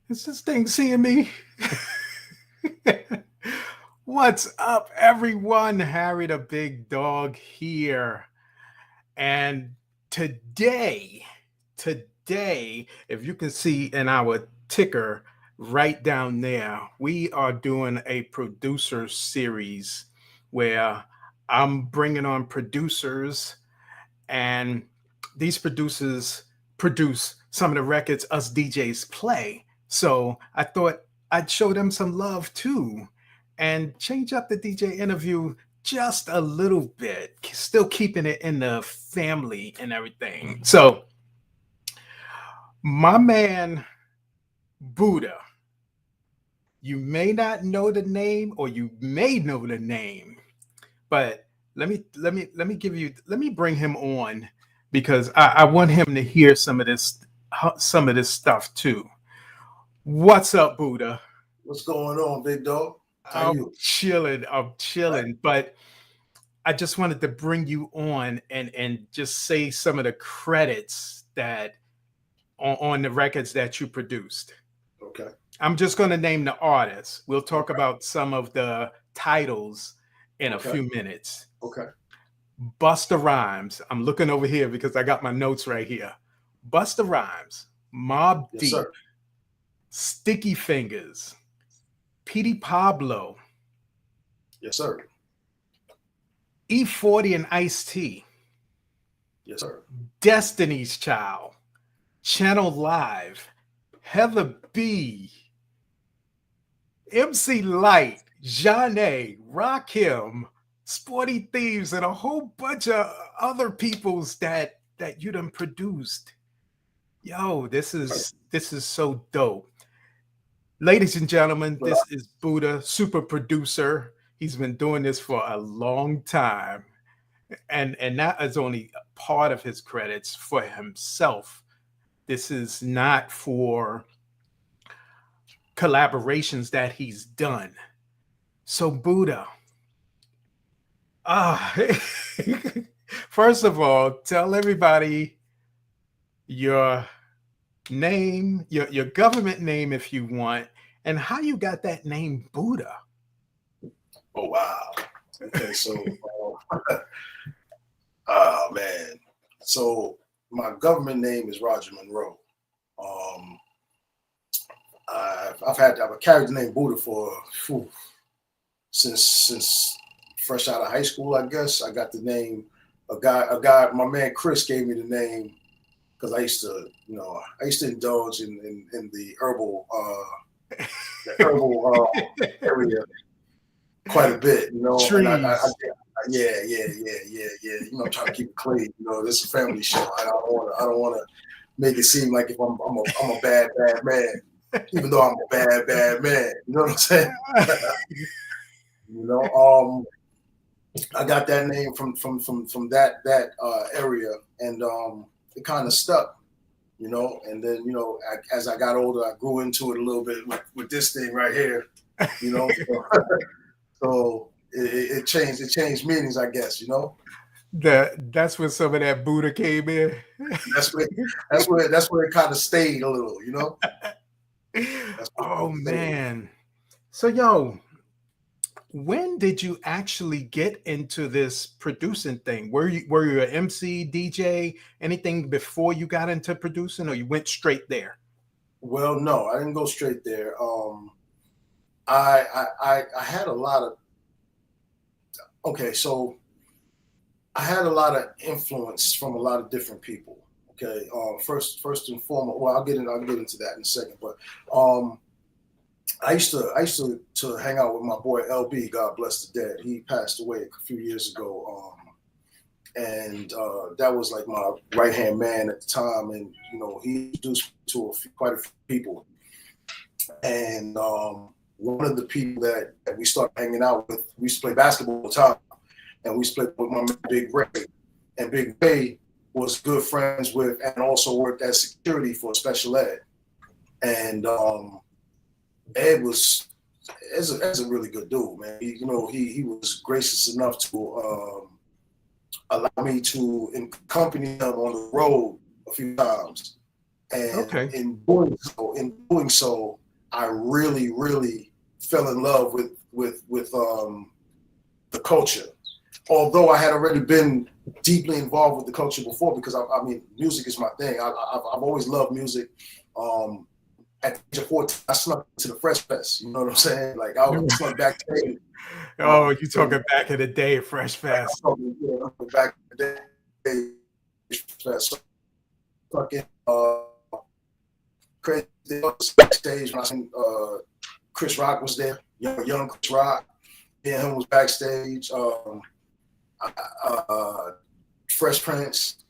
Is this thing seeing me? What's up, everyone? Harry the Big Dog here. And today, today, if you can see in our ticker right down there, we are doing a producer series where I'm bringing on producers, and these producers produce some of the records us DJs play. So I thought I'd show them some love too and change up the DJ interview just a little bit, still keeping it in the family and everything. So, my man Buddha, you may not know the name or you may know the name, but let me bring him on because I want him to hear some of this stuff too. What's up, Buddha? What's going on, big dog? How I'm you? chilling. I'm Right. chilling. But I just wanted to bring you on and just say some of the credits that on the records that you produced. Okay. I'm just going to name the artists. We'll talk Okay. about some of the titles in a Okay. few minutes. Okay. Busta Rhymes. I'm looking over here because I got my notes right here. Busta Rhymes, Mob Yes, Deep, sir. Sticky Fingers, Petey Pablo, Yes, sir. E40 and Ice T, Yes, sir. Destiny's Child, Channel Live, Heather B, MC Light, Janae, Rakim, Sporty Thieves, and a whole bunch of other peoples that you done produced. Yo, this is so dope. Ladies and gentlemen, But this is Buddha, super producer. He's been doing this for a long time. And that is only part of his credits for himself. This is not for collaborations that he's done. So Buddha, ah, first of all, tell everybody your name, your government name if you want, and how you got that name Buddha. oh wow. Okay, so oh man. So my government name is Roger Monroe. Um, I've carried the name Buddha for since fresh out of high school. I guess I got the name. A guy. My man Chris gave me the name because I used to indulge in the herbal area quite a bit, and Trees. yeah. I'm trying to keep it clean. This is a family show. I don't want to make it seem like if I'm a bad man, even though I'm a bad man. You know what I'm saying? you know, um, I got that name from that area, and it kind of stuck. And then as I got older, I grew into it a little bit with this thing right here. You know, so it changed meanings, I guess. That's where some of that Buddha came in. That's where that's where it kind of stayed a little. That's where it Oh kind of stayed. man. So yo, when did you actually get into this producing thing? Were you an MC, DJ, anything before you got into producing, or you went straight there? Well, no, I didn't go straight there. I had a lot of okay, so I had a lot of influence from a lot of different people. Okay, first and foremost, well, I'll get into that in a second, but um, I used to hang out with my boy LB. God bless the dead. He passed away a few years ago, and that was like my right hand man at the time, and he introduced me to quite a few people, and one of the people that we started hanging out with, we used to play basketball all the time, and we used to play with my man Big Ray, and Big Ray was good friends with, and also worked as security for special ed, and Ed was as a really good dude, man. He was gracious enough to allow me to accompany him on the road a few times, And Okay. in doing so, I really, really fell in love with the culture. Although I had already been deeply involved with the culture before, because I mean, music is my thing. I've always loved music. At the age of 14, I snuck into the Fresh Fest. You know what I'm saying? Like I snuck backstage. Oh, you talking back in the day, Fresh Fest. Back in the day, stuck in crazy backstage when I seen Chris Rock was there, young Chris Rock. Yeah, him was backstage. Fresh Prince.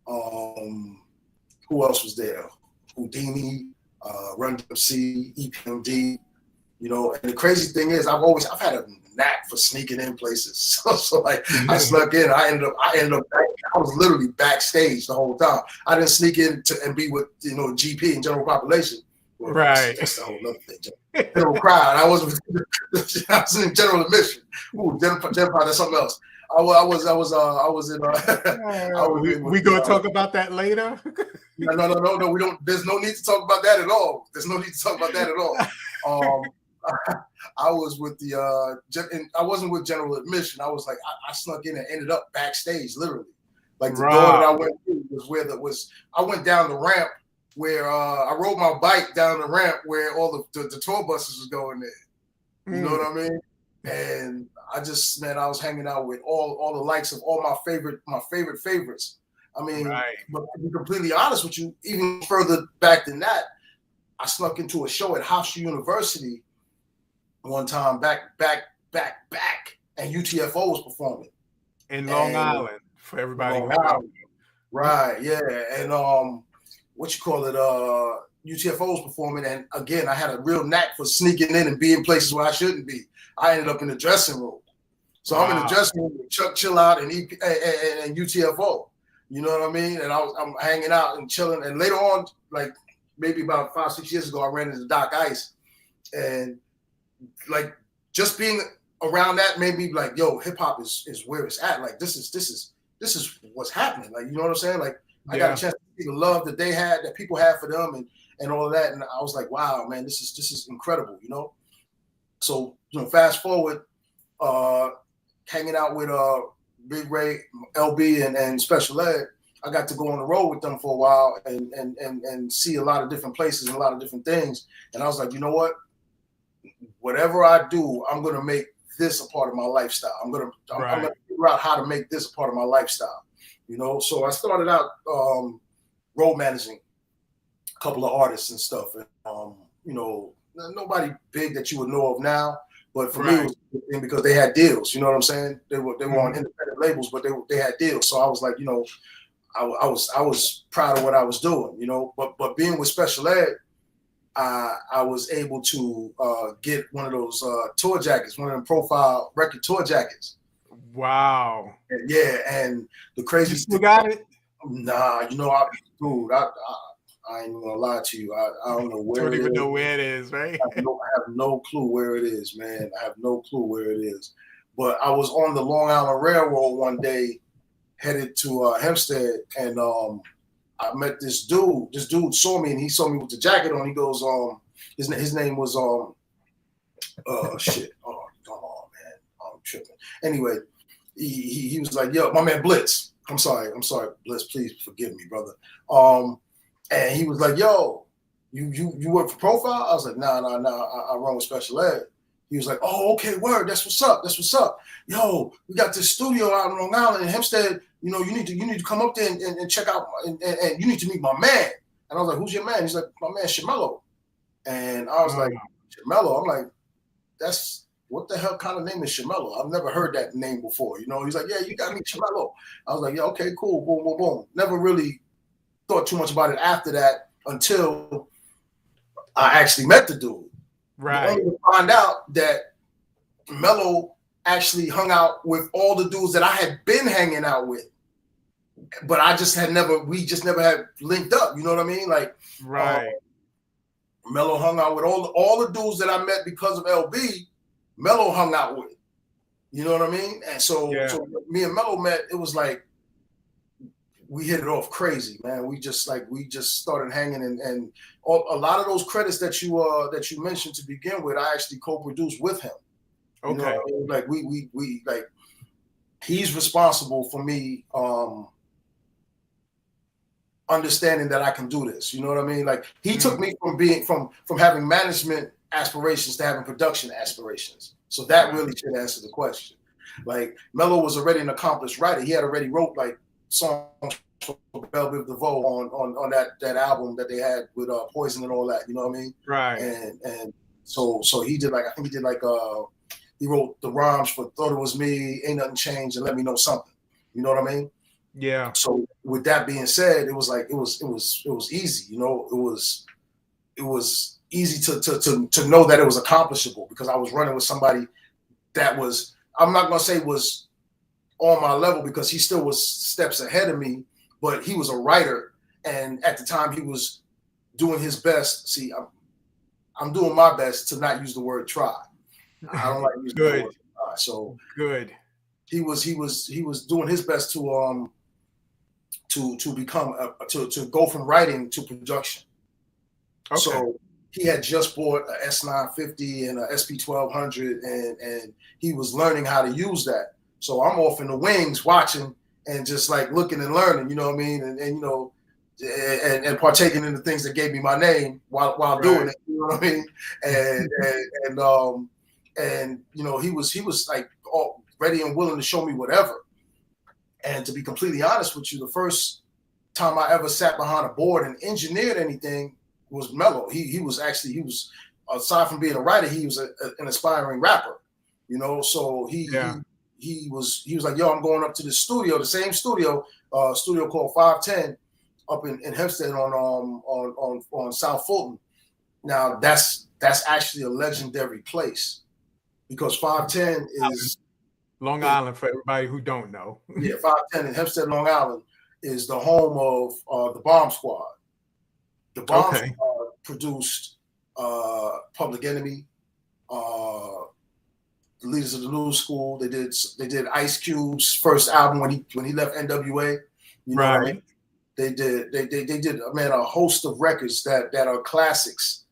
Who else was there? Houdini, Run DMC, EPMD. You know, and the crazy thing is, I've had a knack for sneaking in places. So like, I snuck in. I ended up. I was literally backstage the whole time. I didn't sneak in and be with GP and general population. Well, right. That's the whole other thing. General crowd. I was in general admission. Ooh, general, that's something else. I was in. We gonna talk about that later. No. We don't. There's no need to talk about that at all. There's no need to talk about that at all. I was with I wasn't with general admission. I was like, I snuck in and ended up backstage, literally. Like the door that I went through was I went down the ramp where I rode my bike down the ramp where all the tour buses was going there. You know what I mean? And I was hanging out with all the likes of all my favorite favorites. I mean, but to be completely honest with you, even further back than that, I snuck into a show at Hofstra University one time back, and UTFO was performing in Long Island for everybody. Right, yeah, and UTFO was performing, and again, I had a real knack for sneaking in and being places where I shouldn't be. I ended up in the dressing room, so I'm in the dressing room with Chuck Chill Out and UTFO. You know what I mean? And I'm hanging out and chilling, and later on, like maybe about 5-6 years ago, I ran into Doc Ice, and like just being around that made me like, yo, hip hop is where it's at. Like this is what's happening. Like, you know what I'm saying? Like I got a chance to see the love that people had for them and all of that. And I was like, wow, man, this is incredible, you know? So, fast forward, hanging out with Big Ray, LB and Special Ed, I got to go on the road with them for a while and see a lot of different places and a lot of different things. And I was like, you know what? Whatever I do, I'm going to make this a part of my lifestyle. I'm going to figure out how to make this a part of my lifestyle, So I started out road managing a couple of artists and stuff. And, nobody big that you would know of now, but for me, it was a good thing because they had deals. You know what I'm saying? They were on independent labels, but they had deals. So I was like, I was proud of what I was doing, But being with Special Ed, I was able to get one of those tour jackets, one of them profile record tour jackets. Wow. Yeah, and the crazy. You still got it? Nah, I ain't gonna lie to you. I don't know where. Don't even know where it is, right? I have no clue where it is, man. I have no clue where it is. But I was on the Long Island Railroad one day, headed to Hempstead, and I met this dude. This dude saw me, and he saw me with the jacket on. He goes, his name was shit. Oh, come on, man. I'm tripping. Anyway, he was like, yo, my man Blitz. I'm sorry, Blitz. Please forgive me, brother. And he was like, yo, you work for Profile? I was like, nah. I run with Special Ed. He was like, oh, okay, word. That's what's up. Yo, we got this studio out in Long Island in Hempstead. You need to come up there and check out, and you need to meet my man. And I was like, who's your man? He's like, my man Shamello. And I was like, Shamello. I'm like, what the hell kind of name is Shamello? I've never heard that name before. He's like, yeah, you got to meet Shamello. I was like, yeah, okay, cool, boom. Never really thought too much about it after that until I actually met the dude. Right. Only to find out that Mello actually hung out with all the dudes that I had been hanging out with, but we just never had linked up. You know what I mean? Like, right. Mello hung out with all the dudes that I met because of LB. Mello hung out with. You know what I mean? And so me and Mello met. It was like we hit it off crazy, man. We just started hanging, and a lot of those credits that you mentioned to begin with, I actually co-produced with him. You know Okay. what I mean? Like we like he's responsible for me understanding that I can do this. You know what I mean? Like he took me from having management aspirations to having production aspirations. So that really should answer the question. Like Mello was already an accomplished writer. He had already wrote like songs for Belle Biv DeVoe on that album that they had with Poison and all that. You know what I mean? Right. And so he did like, I think he did like he wrote the rhymes for Thought It Was Me, Ain't Nothing Changed, and Let Me Know Something. You know what I mean? Yeah. So with that being said, it was like it was easy. You know, it was easy to know that it was accomplishable because I was running with somebody that was, I'm not gonna say was on my level because he still was steps ahead of me, but he was a writer, and at the time he was doing his best. See, I'm doing my best to not use the word try. I don't like using the word try. So good. He was doing his best to become to go from writing to production. Okay. So he had just bought a S950 and a SP1200, and he was learning how to use that. So I'm off in the wings watching and just like looking and learning, you know what I mean, and you know, and partaking in the things that gave me my name while doing it, you know what I mean, and you know, he was like all ready and willing to show me whatever. And to be completely honest with you, the first time I ever sat behind a board and engineered anything was Mello. He was aside from being a writer, he was an aspiring rapper, you know. So he was like, yo, I'm going up to the studio, the same studio called 510 up in Hempstead on South Fulton. Now that's actually a legendary place because 510 is Long Island for everybody who don't know. Yeah, 510 in Hempstead, Long Island is the home of the Bomb Squad. The Bomb Squad produced Public Enemy, the Leaders of the New School. They did Ice Cube's first album when he left NWA. You know what I mean? They did a host of records that are classics.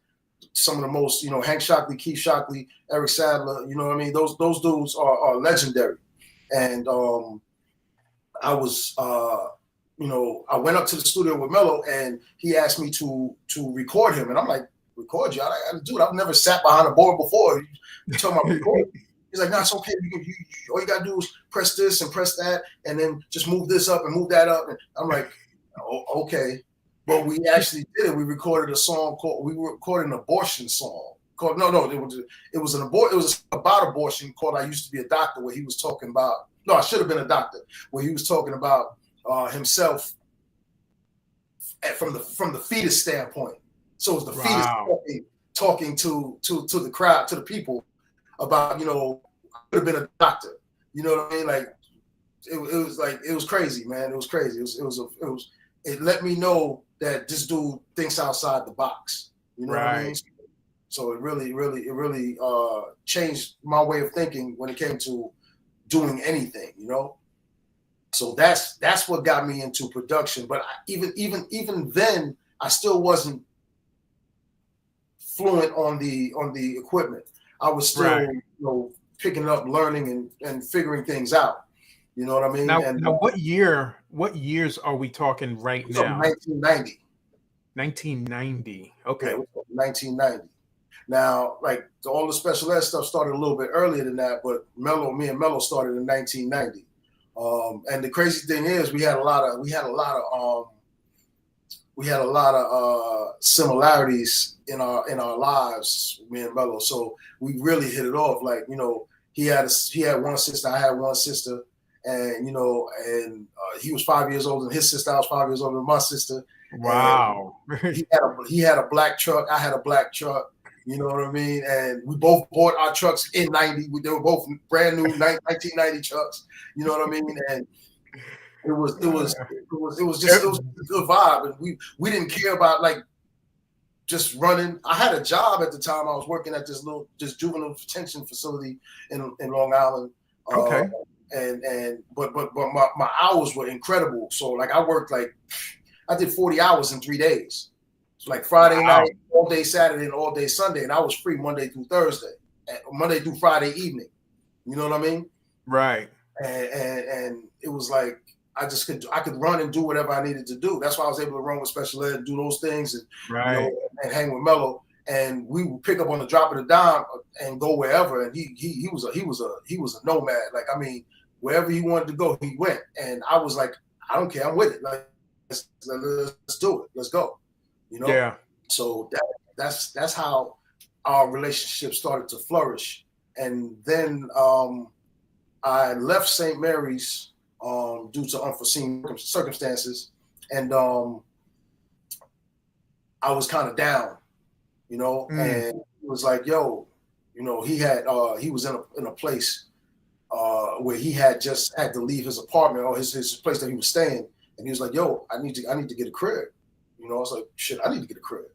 Some of the most, you know, Hank Shocklee, Keith Shocklee, Eric Sadler, you know what I mean? Those dudes are legendary. And I was you know, I went up to the studio with Mello and he asked me to record him. And I'm like, record you? Dude, I've never sat behind a board before. You talking about record? He's like, no, it's okay. All you gotta do is press this and press that, and then just move this up and move that up. And I'm like, oh, okay. But we actually did it. We recorded a song we recorded an abortion song called it was about abortion called I Used to Be a Doctor, where he was talking about, no, I should have been a doctor, where he was talking about himself from the fetus standpoint. So it's the fetus talking to the crowd, to the people about, you know, I could have been a doctor. You know what I mean? Like it was crazy, man. It was crazy. It let me know that this dude thinks outside the box. You know what I mean? So it really changed my way of thinking when it came to doing anything, you know? So that's what got me into production. But even then, I still wasn't fluent on the equipment. I was still, you know, picking up, learning, and figuring things out. You know what I mean? Now what years are we talking right now? 1990. 1990. Okay. Yeah, 1990. Now, like all the special ed stuff started a little bit earlier than that, but me and Mello started in 1990. And the crazy thing is, we had a lot of similarities in our lives, me and Mello. So we really hit it off. Like, you know, he had one sister, I had one sister, and you know, and he was 5 years older than his sister. I was 5 years older than my sister. Wow. He had a black truck. I had a black truck. You know what I mean? And we both bought our trucks in 90. They were both brand new 1990 trucks. You know what I mean? And it was just a good vibe. And we didn't care about like just running. I had a job at the time. I was working at this juvenile detention facility in Long Island. but my hours were incredible. So like I did 40 hours in 3 days. So like Friday night, all day Saturday, and all day Sunday, and I was free Monday through Thursday, and Monday through Friday evening. You know what I mean? Right. And it was like I could run and do whatever I needed to do. That's why I was able to run with special ed and do those things, and and hang with Mello. And we would pick up on the drop of the dime and go wherever. And he was a nomad. Like, I mean, wherever he wanted to go, he went. And I was like, I don't care, I'm with it. Like, let's do it. Let's go. You know? Yeah. So that's how our relationship started to flourish. And then I left St. Mary's due to unforeseen circumstances, and I was kind of down, you know, and it was like, yo, you know, he was in a place where he had just had to leave his apartment or his place that he was staying, and he was like, yo, I need to get a crib, you know. I was like, shit, I need to get a crib,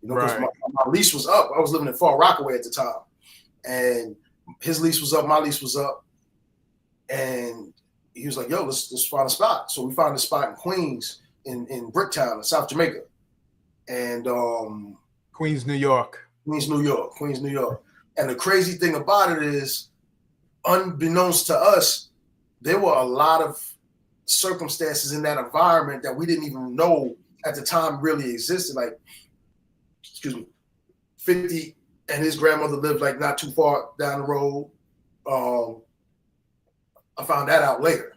you know, because my lease was up. I was living in Far Rockaway at the time, and his lease was up, my lease was up, and he was like, yo, let's find a spot. So we found a spot in Queens, in Bricktown, in South Jamaica. And Queens, New York. Queens, New York. And the crazy thing about it is, unbeknownst to us, there were a lot of circumstances in that environment that we didn't even know at the time really existed. Like, 50 and his grandmother lived like not too far down the road. I found that out later.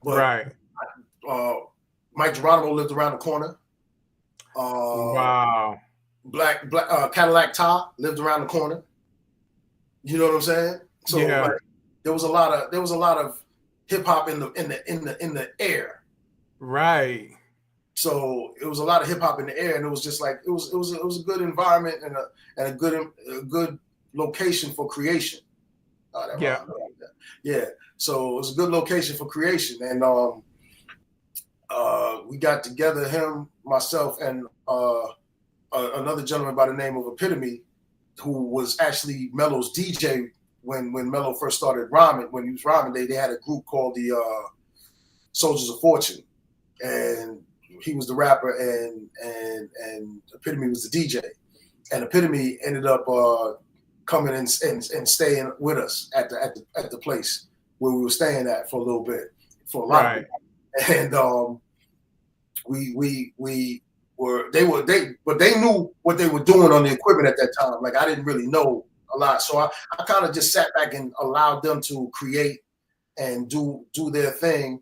But Mike Geronimo lived around the corner. Wow. Black Cadillac Ty lived around the corner. You know what I'm saying? So like, there was a lot of hip hop in the air. Right. So it was a lot of hip hop in the air, and it was just like it was a good environment and a good location for creation. Yeah. So it was a good location for creation, and we got together, him, myself, and another gentleman by the name of Epitome, who was actually Mello's DJ when Mello first started rhyming. When he was rhyming, they had a group called the Soldiers of Fortune, and he was the rapper, and Epitome was the DJ, and Epitome ended up coming and staying with us at the place where we were staying at for a little bit, for a lot of it. And they knew what they were doing on the equipment at that time. Like, I didn't really know a lot, so I kind of just sat back and allowed them to create and do their thing.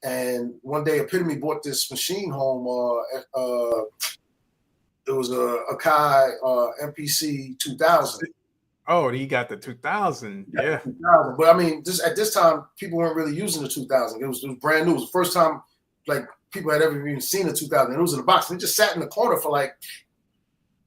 And one day Epitome bought this machine home. It was a Akai MPC 2000. Oh, he got the 2000. Yeah. 2000. But I mean, at this time, people weren't really using the 2000. It was brand new. It was the first time like people had ever even seen a 2000. It was in a box. And it just sat in the corner for like,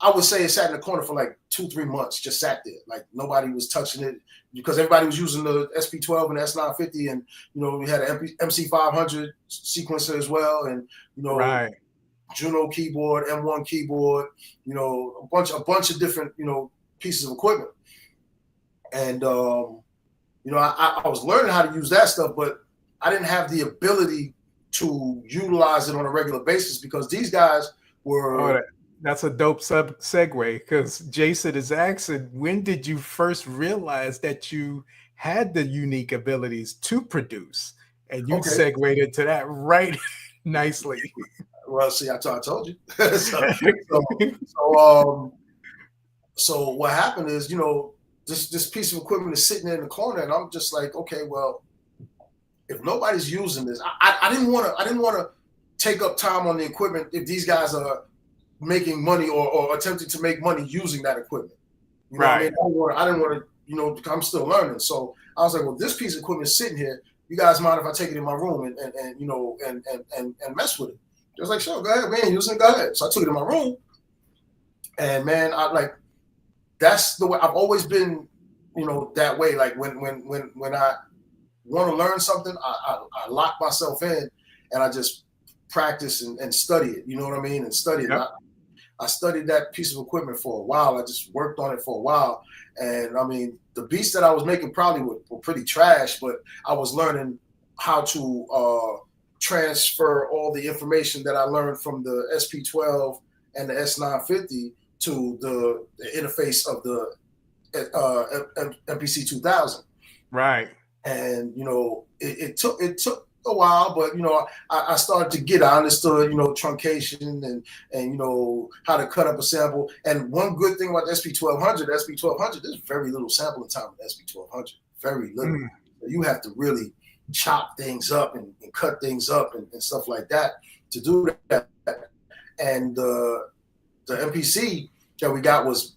I would say it sat in the corner for like 2-3 months. Just sat there. Like, nobody was touching it because everybody was using the SP12 and the S950, and you know, we had an MC500 sequencer as well, and you know, Juno keyboard, M1 keyboard, you know, a bunch of different, you know, pieces of equipment. And you know, I was learning how to use that stuff, but I didn't have the ability to utilize it on a regular basis because these guys were. Oh, that's a dope segue, because Jason is asking, when did you first realize that you had the unique abilities to produce? And you segued into that right nicely. Well, see, I told you. So what happened is, you know, this piece of equipment is sitting there in the corner, and I'm just like, okay, well, if nobody's using this, I didn't want to take up time on the equipment if these guys are making money or attempting to make money using that equipment. You know what I mean? I didn't want to, you know, I'm still learning. So I was like, well, this piece of equipment is sitting here. You guys mind if I take it in my room and you know, and mess with it? I was like, sure, go ahead, man, use it, go ahead. So I took it in my room, and man, that's the way I've always been, you know, that way. Like when I want to learn something, I lock myself in and I just practice and study it. You know what I mean? And study it. I studied that piece of equipment for a while. I just worked on it for a while. And I mean, the beats that I was making probably were pretty trash, but I was learning how to transfer all the information that I learned from the SP12 and the S950 to the interface of the MPC 2000. Right. And it took a while, but I started to get. I understood truncation and how to cut up a sample. And one good thing about the SP1200, there's very little sampling time with SP1200, very little. You have to really chop things up and cut things up and stuff like that to do that. And the MPC that we got was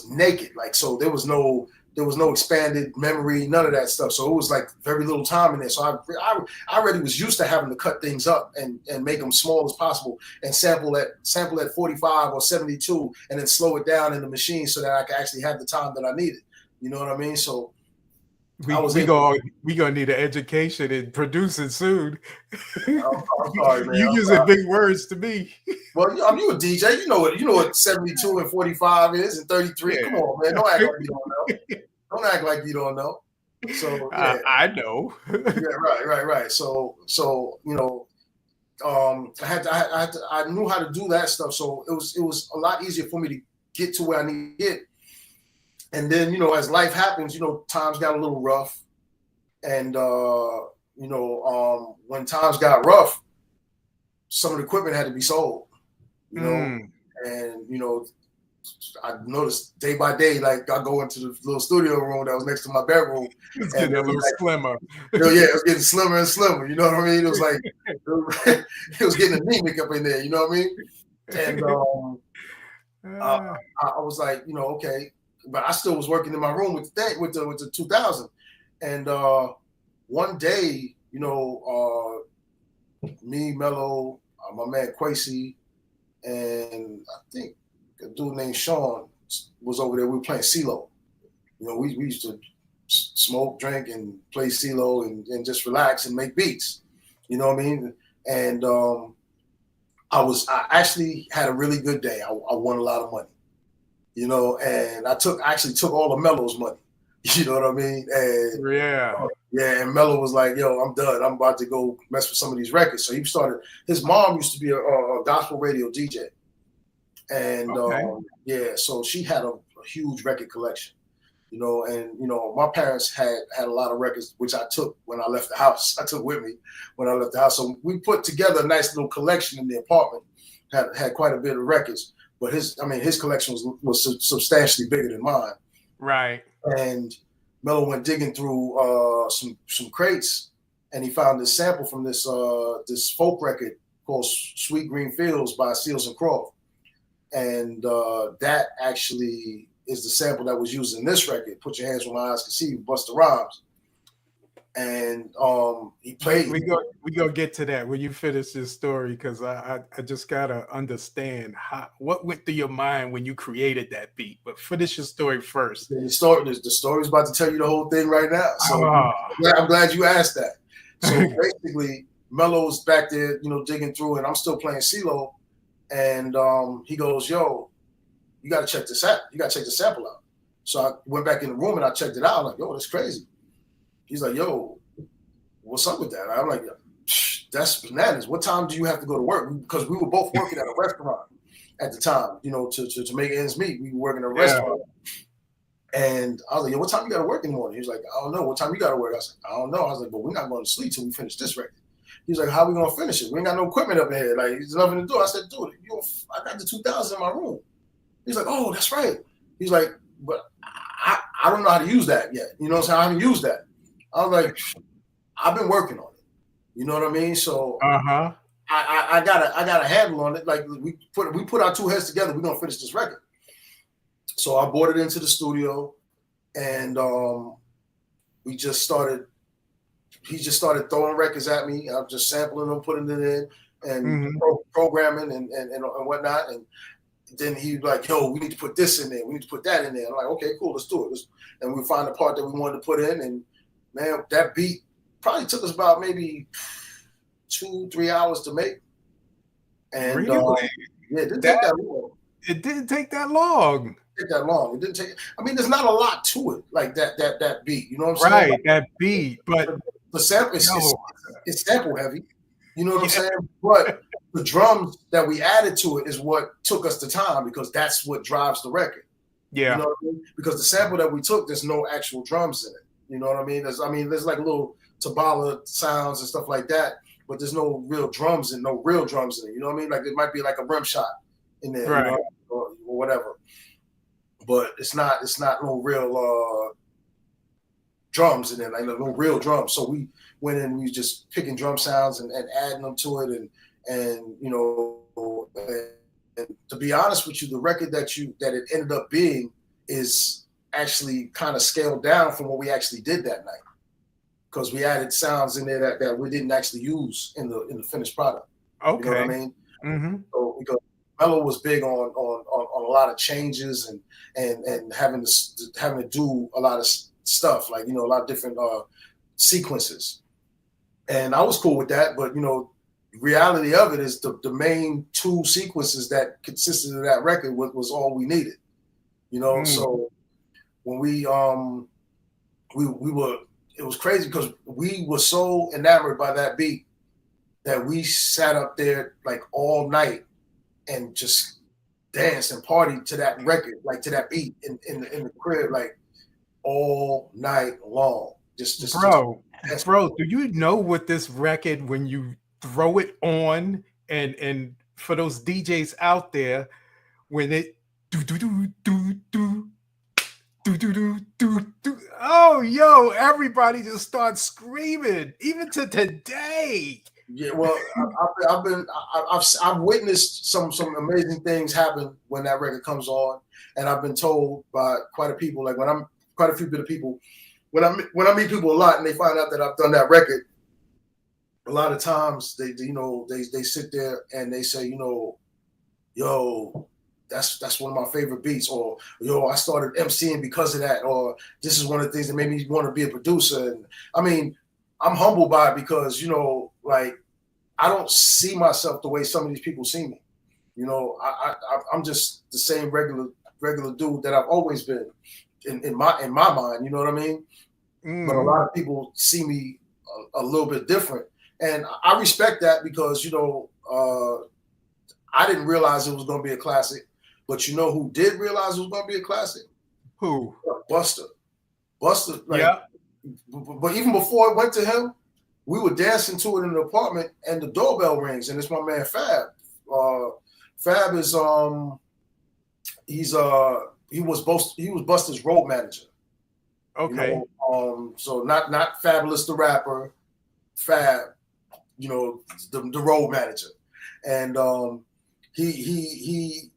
naked, like, so there was no expanded memory, none of that stuff. So it was like very little time in there. So I already was used to having to cut things up and make them small as possible and sample at 45 or 72 and then slow it down in the machine so that I could actually have the time that I needed. You know what I mean? So we gonna need an education in producing soon. I'm sorry, man. You using big words to me. Well, you a DJ. You know what 72 and 45 is and 33. Yeah. Come on, man. Don't act like you don't know. Don't act like you don't know. So yeah. I know. Yeah, right. So I knew how to do that stuff. So it was a lot easier for me to get to where I need to get. And then, as life happens, times got a little rough. And, when times got rough, some of the equipment had to be sold, and, I noticed day by day, like I go into the little studio room that was next to my bedroom. It's getting a little slimmer. Yeah, it was getting slimmer and slimmer. You know what I mean? It was like, it was getting anemic up in there. You know what I mean? And I was like, okay. But I still was working in my room with the 2000. And one day, me, Mello, my man Quasi, and I think a dude named Sean was over there. We were playing CeeLo. We used to smoke, drink, and play CeeLo and just relax and make beats. You know what I mean? And I actually had a really good day. I won a lot of money. And I actually took all of Mello's money. You know what I mean? And and Mello was like, yo, I'm done. I'm about to go mess with some of these records. So his mom used to be a gospel radio DJ. And so she had a huge record collection, and my parents had a lot of records, which I took when I left the house. I took with me when I left the house. So we put together a nice little collection in the apartment, had quite a bit of records. But his collection was substantially bigger than mine. Right. And Mello went digging through some crates, and he found this sample from this folk record called "Sweet Green Fields" by Seals and Croft, and that actually is the sample that was used in this record. "Put Your Hands Where My Eyes Can See," Busta Rhymes. And he played. We go get to that when you finish this story, because I just gotta understand what went through your mind when you created that beat. But finish your story first. The story's about to tell you the whole thing right now. So I'm glad you asked that. So basically, Mello's back there, digging through, and I'm still playing CeeLo, and he goes, "Yo, you gotta check this out. You gotta check the sample out." So I went back in the room and I checked it out. I'm like, "Yo, that's crazy." He's like, "Yo, what's up with that?" I'm like, "That's bananas. What time do you have to go to work?" Because we were both working at a restaurant at the time, to make ends meet. We were working at a restaurant. And I was like, "Yo, what time you got to work in the morning?" He was like, "I don't know. What time you got to work?" I was like, "I don't know." I was like, "But we're not going to sleep till we finish this record." He's like, "How are we going to finish it? We ain't got no equipment up in here. Like, there's nothing to do." I said, "Dude, I got the 2000 in my room." He's like, "Oh, that's right." He's like, "But I don't know how to use that yet. You know what I'm saying? I haven't used that." I was like, "I've been working on it." You know what I mean? So I got a handle on it. Like we put our two heads together. We're gonna finish this record. So I brought it into the studio, and we just started. He just started throwing records at me. I'm just sampling them, putting it in, and programming and whatnot. And then he'd like, "Yo, we need to put this in there. We need to put that in there." I'm like, "Okay, cool, let's do it." And we find the part that we wanted to put in, and man, that beat probably took us about maybe 2-3 hours to make. And really? It didn't take that long. It didn't take that long. Take that long. It didn't take. I mean, there's not a lot to it like that beat. You know what I'm saying? Right, that beat, but The sample no, it's sample heavy. You know what I'm yeah, saying? But the drums that we added to it is what took us the time because that's what drives the record. You yeah, know what I mean? Because the sample that we took, there's no actual drums in it. You know what I mean? There's like little tabala sounds and stuff like that, but there's no real drums and no real drums in it. You know what I mean? Like it might be like a rim shot in there, you right. know, or whatever. But it's not no real drums in there, like no real drums. So we went in, we was just picking drum sounds and adding them to it, and you know, and to be honest with you, the record that it ended up being is actually kind of scaled down from what we actually did that night because we added sounds in there that we didn't actually use in the finished product. You know what I Okay. mean? Mm-hmm. So because Mello was big on a lot of changes and having to do a lot of stuff, like, you know, a lot of different sequences, and I was cool with that. But you know, reality of it is the main two sequences that consisted of that record was all we needed. You know, so when we were, it was crazy because we were so enamored by that beat that we sat up there like all night and just danced and partied to that record, like to that beat in the crib, like all night long. Bro, do you know what this record, when you throw it on, and for those DJs out there, when it do do do do do do do do do do, oh yo, everybody just starts screaming, even to today. Yeah, well, I've witnessed some amazing things happen when that record comes on, and I've been told by quite a few bit of people when I meet people a lot and they find out that I've done that record. A lot of times they sit there and they say, you know, yo, that's one of my favorite beats, or yo, I started MCing because of that, or this is one of the things that made me want to be a producer. And I mean, I'm humbled by it because, you know, like, I don't see myself the way some of these people see me. You know, I'm just the same regular dude that I've always been in my mind. You know what I mean? But a lot of people see me a little bit different, and I respect that because, you know, I didn't realize it was going to be a classic. But you know who did realize it was going to be a classic? Who? Busta. Busta, like, Yeah. But even before it went to him, we were dancing to it in the apartment, and the doorbell rings, and it's my man Fab. Fab is he was Busta's road manager. Okay. You know, so not Fabulous the rapper, Fab, you know, the road manager, and he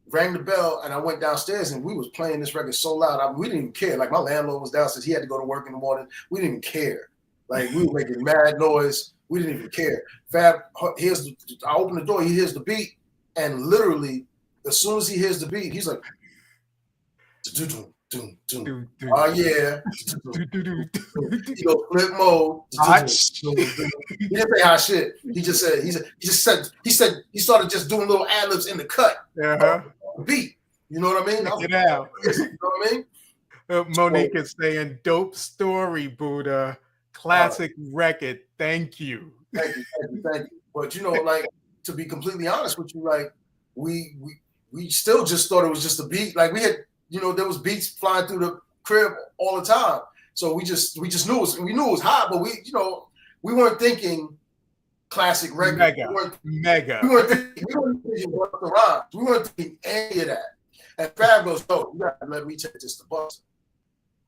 rang the bell, and I went downstairs, and we was playing this record so loud, we didn't even care. Like, my landlord was downstairs; he had to go to work in the morning. We didn't even care. Like, we were making mad noise. We didn't even care. Fab I open the door, he hears the beat, and literally, as soon as he hears the beat, he's like, oh yeah. He goes flip mode. He didn't say hot shit. He started just doing little ad-libs in the cut. Beat. You know what I mean? Check it out. You know what I mean? Monique is saying, dope story, Buddha. Classic record. Thank you. Thank you. But, you know, like, to be completely honest with you, like, we still just thought it was just a beat. Like, we had, you know, there was beats flying through the crib all the time. So we just knew it was hot, but we weren't thinking classic record. Mega. We weren't thinking Busta Rhymes. We weren't thinking any of that. And Fab goes, "Oh, you gotta let me take this to Busta."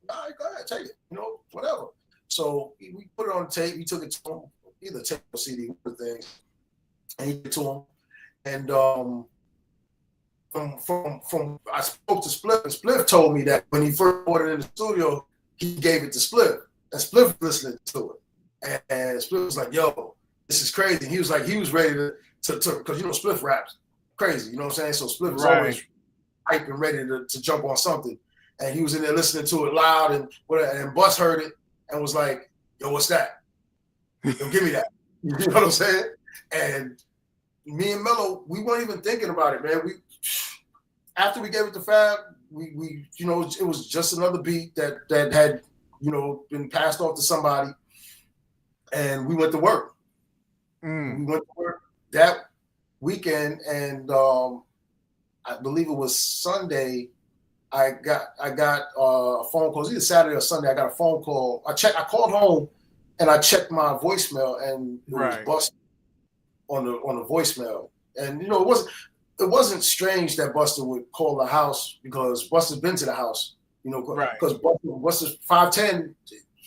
All right, go ahead, take it. You know, whatever. So we put it on tape. We took it to him, either tape or CD, one of the things, and he gave it to him. And from I spoke to Spliff, and Spliff told me that when he first ordered in the studio, he gave it to Spliff, and Spliff listening to it, and Spliff was like, "Yo, this is crazy." And he was like, he was ready to because, you know, Spliff raps crazy, you know what I'm saying? So Spliff was always hype and ready to jump on something, and he was in there listening to it loud and whatever. And Bus heard it and was like, "Yo, what's that? Yo, give me that." You know what I'm saying? And me and Mello, we weren't even thinking about it, man. after we gave it to Fab, we you know, it was just another beat that had, you know, been passed off to somebody, and we went to work. We went to work that weekend, and I believe it was Sunday. I got a phone call. It was either Saturday or Sunday. I got a phone call. I called home, and I checked my voicemail, and it was Busta on the voicemail. And you know, it wasn't strange that Busta would call the house, because Busta's been to the house. You know, because Busta's 5'10",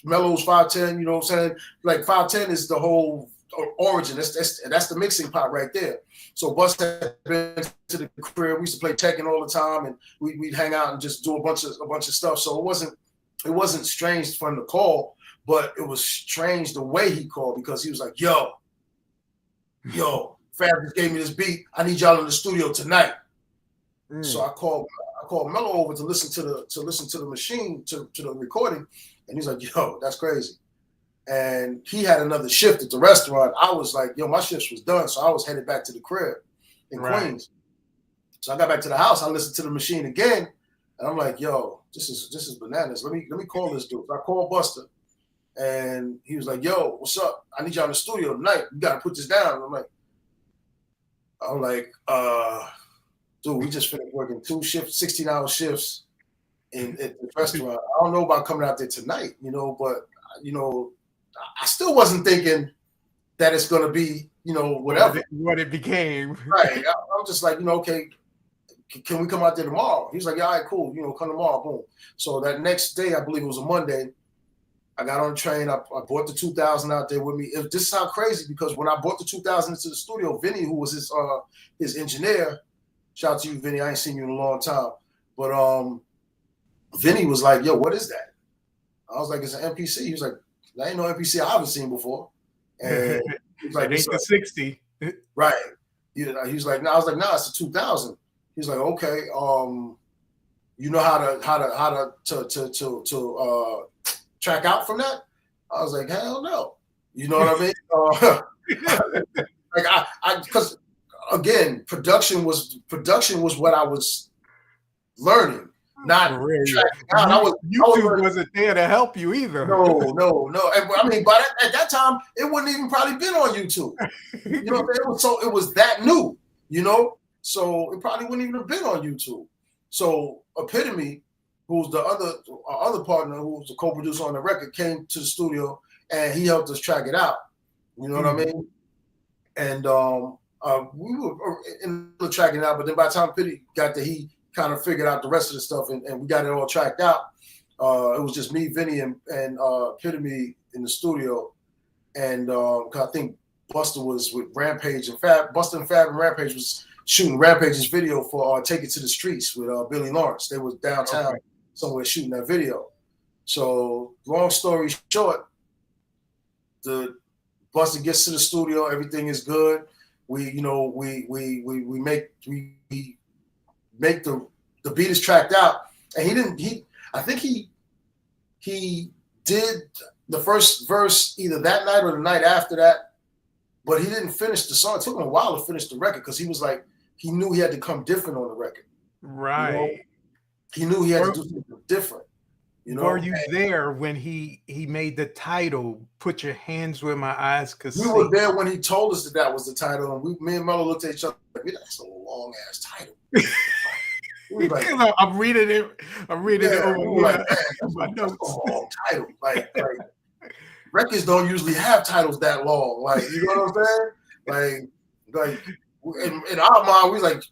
Melo's 5'10". You know what I'm saying? Like 5'10" is the whole origin. That's the mixing pot right there. So Busta had been to the crib. We used to play Tekken all the time, and we'd hang out and just do a bunch of stuff. So it wasn't strange for him to call, but it was strange the way he called, because he was like, yo, Fab just gave me this beat. I need y'all in the studio tonight. So I called Melo over to listen to the machine, to the recording, and he's like, yo, that's crazy. And he had another shift at the restaurant. I was like, yo, my shift was done. So I was headed back to the crib in Queens. So I got back to the house. I listened to the machine again. And I'm like, yo, this is bananas. Let me call this dude. So I called Busta, and he was like, yo, what's up? I need y'all in the studio tonight. You got to put this down. And I'm like, dude, we just finished working 2 shifts, 16-hour shifts at the restaurant. I don't know about coming out there tonight, you know, but, you know, I still wasn't thinking that it's going to be, you know, whatever. What it became. Right. I'm just like, you know, okay, can we come out there tomorrow? He's like, yeah, all right, cool. You know, come tomorrow. Boom. So that next day, I believe it was a Monday, I got on the train. I brought the 2000 out there with me. This sounds crazy, because when I brought the 2000 into the studio, Vinny, who was his engineer, shout out to you, Vinny. I ain't seen you in a long time. But Vinny was like, yo, what is that? I was like, it's an MPC. He was like, that ain't no MPC I haven't seen before. And he was like, it ain't the 60. Right. He was like, no, I was like, no, it's a 2000. He's like, okay, you know how to track out from that? I was like, hell no. You know what I mean? Like because again, production was what I was learning. Not tracking out. YouTube wasn't there to help you either. No. I mean, but at that time, it wouldn't even probably been on YouTube. You know what I mean? It was that new, you know? So it probably wouldn't even have been on YouTube. So Epitome, who's our other partner, who was the co-producer on the record, came to the studio and he helped us track it out. You know what I mean? And we were in the tracking out, but then by the time Epitome got there, he kind of figured out the rest of the stuff, and we got it all tracked out. It was just me, Vinny, and Epitome in the studio, and I think Busta was with Rampage and Fab. Busta and Fab and Rampage was shooting Rampage's video for "Take It to the Streets" with Billy Lawrence. They was downtown somewhere shooting that video. So long story short, the Busta gets to the studio, everything is good. We make the beat is tracked out, and I think he did the first verse either that night or the night after that, but he didn't finish the song. It took him a while to finish the record, because he was like, he knew he had to come different on the record. Right. You know? He knew he had to do something different. You know? Were you there when he made the title, "Put Your Hands Where My Eyes Could See"? We were there when he told us that was the title, and me and Melo looked at each other like, that's a long ass title. Like, I'm reading it over here. Like, that's a long title. Like records don't usually have titles that long. Like, you know what I'm saying? Like in our mind, we like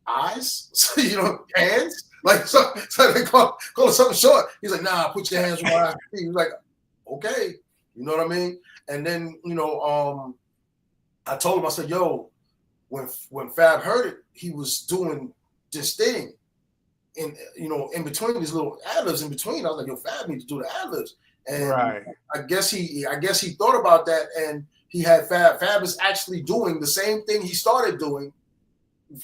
eyes, so, you know, hands. Like so they call it something short. He's like, nah, put your hands where I see. He's like, okay, you know what I mean? And then, you know, I told him, I said, yo, when Fab heard it, he was doing this thing. In between these little ad-libs in between, I was like, yo, Fab needs to do the ad-libs. And I guess he thought about that, and he had Fab. Fab is actually doing the same thing he started doing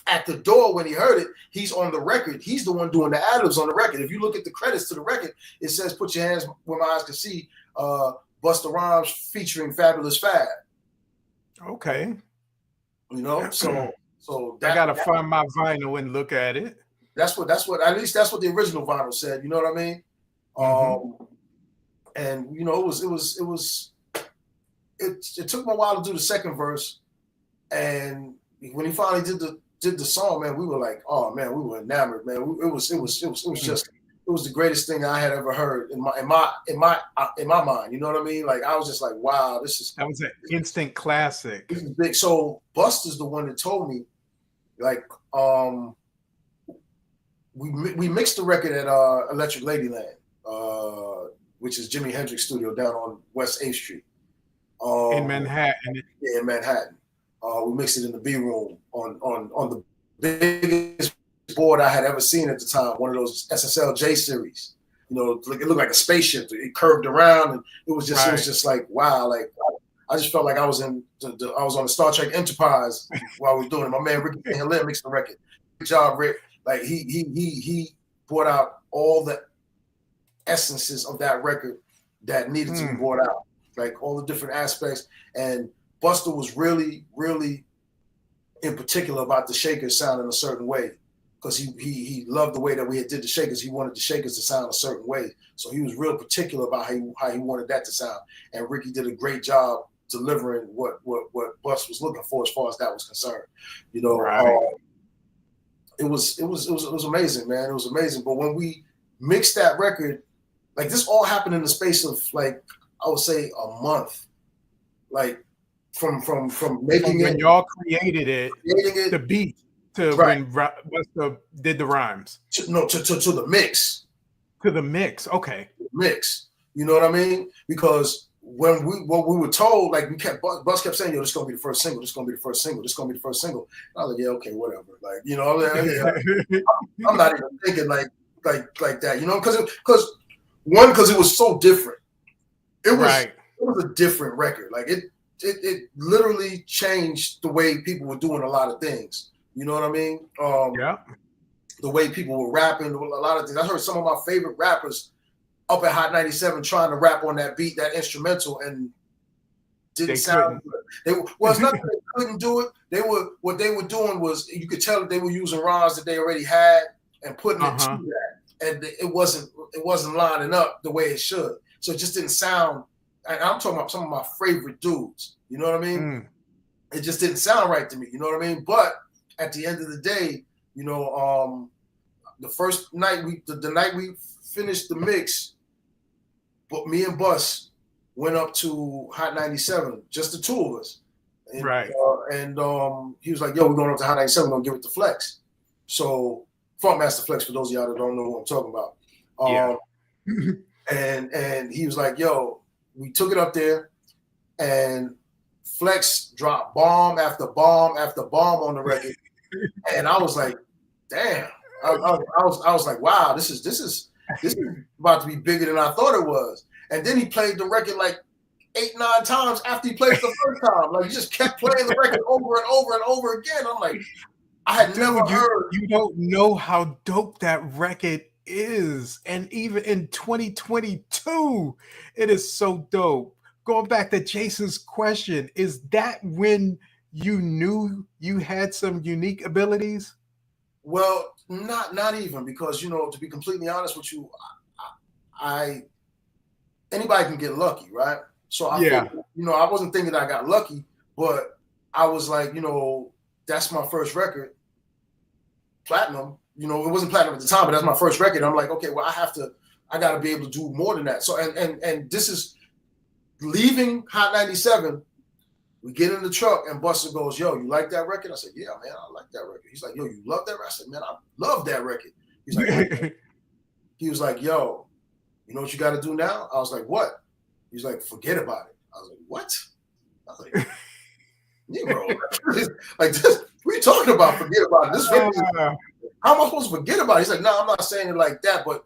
at the door when he heard it. He's on the record. He's the one doing the ad-libs on the record. If you look at the credits to the record, it says, "Put your hands where my eyes can see." Busta Rhymes featuring Fabulous Fab. Okay. You know, so I gotta find my vinyl and look at it. That's what at least that's what the original vinyl said. You know what I mean? And you know, it took me a while to do the second verse, and when he finally did the song, man, we were like, oh man, we were enamored, man. It was the greatest thing I had ever heard in my mind. You know what I mean? Like I was just like, wow, that was an instant classic. This is big. So Busta's the one that told me, like, we mixed the record at Electric Ladyland, which is Jimi Hendrix studio down on West 8th Street. In Manhattan. Yeah, in Manhattan. We mixed it in the B room on the biggest board I had ever seen at the time, one of those SSL-J series. You know, it looked like a spaceship. It curved around, and it was just like, wow. Like I just felt like I was on the Star Trek Enterprise while we were doing it. My man Ricky Hilaire mixed the record. Good job, Rick. Like he brought out all the essences of that record that needed to be brought out, like all the different aspects. And Busta was really, really in particular about the Shakers sounding a certain way, because he loved the way that we had did the Shakers. He wanted the Shakers to sound a certain way, so he was real particular about how he wanted that to sound. And Ricky did a great job delivering what Bust was looking for as far as that was concerned. You know, it was amazing, man. It was amazing. But when we mixed that record, like this all happened in the space of like I would say a month, like from making when y'all created it, the beat to when Busta did the rhymes. To the mix. To the mix, okay. Mix. You know what I mean? Because what we were told, like Bus kept saying, yo, this is gonna be the first single, this is gonna be the first single, this is gonna be the first single. And I was like, yeah, okay, whatever. Like, you know, I'm not even thinking like that, you know, because it was so different. It was a different record. Like it literally changed the way people were doing a lot of things. You know what I mean? The way people were rapping, a lot of things. I heard some of my favorite rappers up at Hot 97 trying to rap on that beat, that instrumental, and didn't sound good. It's not that they couldn't do it. What they were doing was, you could tell that they were using rhymes that they already had and putting it to that, and it wasn't lining up the way it should. So it just didn't sound. And I'm talking about some of my favorite dudes. You know what I mean? It just didn't sound right to me. You know what I mean? But at the end of the day, you know, the first night the night we finished the mix, but me and Bus went up to Hot 97, just the two of us. And, he was like, yo, we're going up to Hot 97, we're going to give it to Flex. So, Funkmaster Flex, for those of y'all that don't know what I'm talking about. And he was like, yo, we took it up there, and Flex dropped bomb after bomb after bomb on the record. And I was like, damn. I was like, wow, this is about to be bigger than I thought it was. And then he played the record like 8-9 times after he played it the first time. Like he just kept playing the record over and over and over again. I'm like, I had never heard. You don't know how dope that record is. And even in 2022, it is so dope. Going back to Jason's question, is that when you knew you had some unique abilities? Well, not even, because, you know, to be completely honest with you, anybody can get lucky, right? So I wasn't thinking I got lucky, but I was like, you know, that's my first record, platinum. You know, it wasn't platinum at the time, but that's my first record. I'm like, okay, well, I got to be able to do more than that. So, and this is leaving Hot 97. We get in the truck and Busta goes, yo, you like that record? I said, yeah, man, I like that record. He's like, yo, you love that record? I said, man, I love that record. He's like, he was like, yo, you know what you got to do now? I was like, what? He's like, forget about it. I was like, what? I was like, Negro, like this, what are you talking about? Forget about it. This record, how am I supposed to forget about it? He's like, no, I'm not saying it like that, but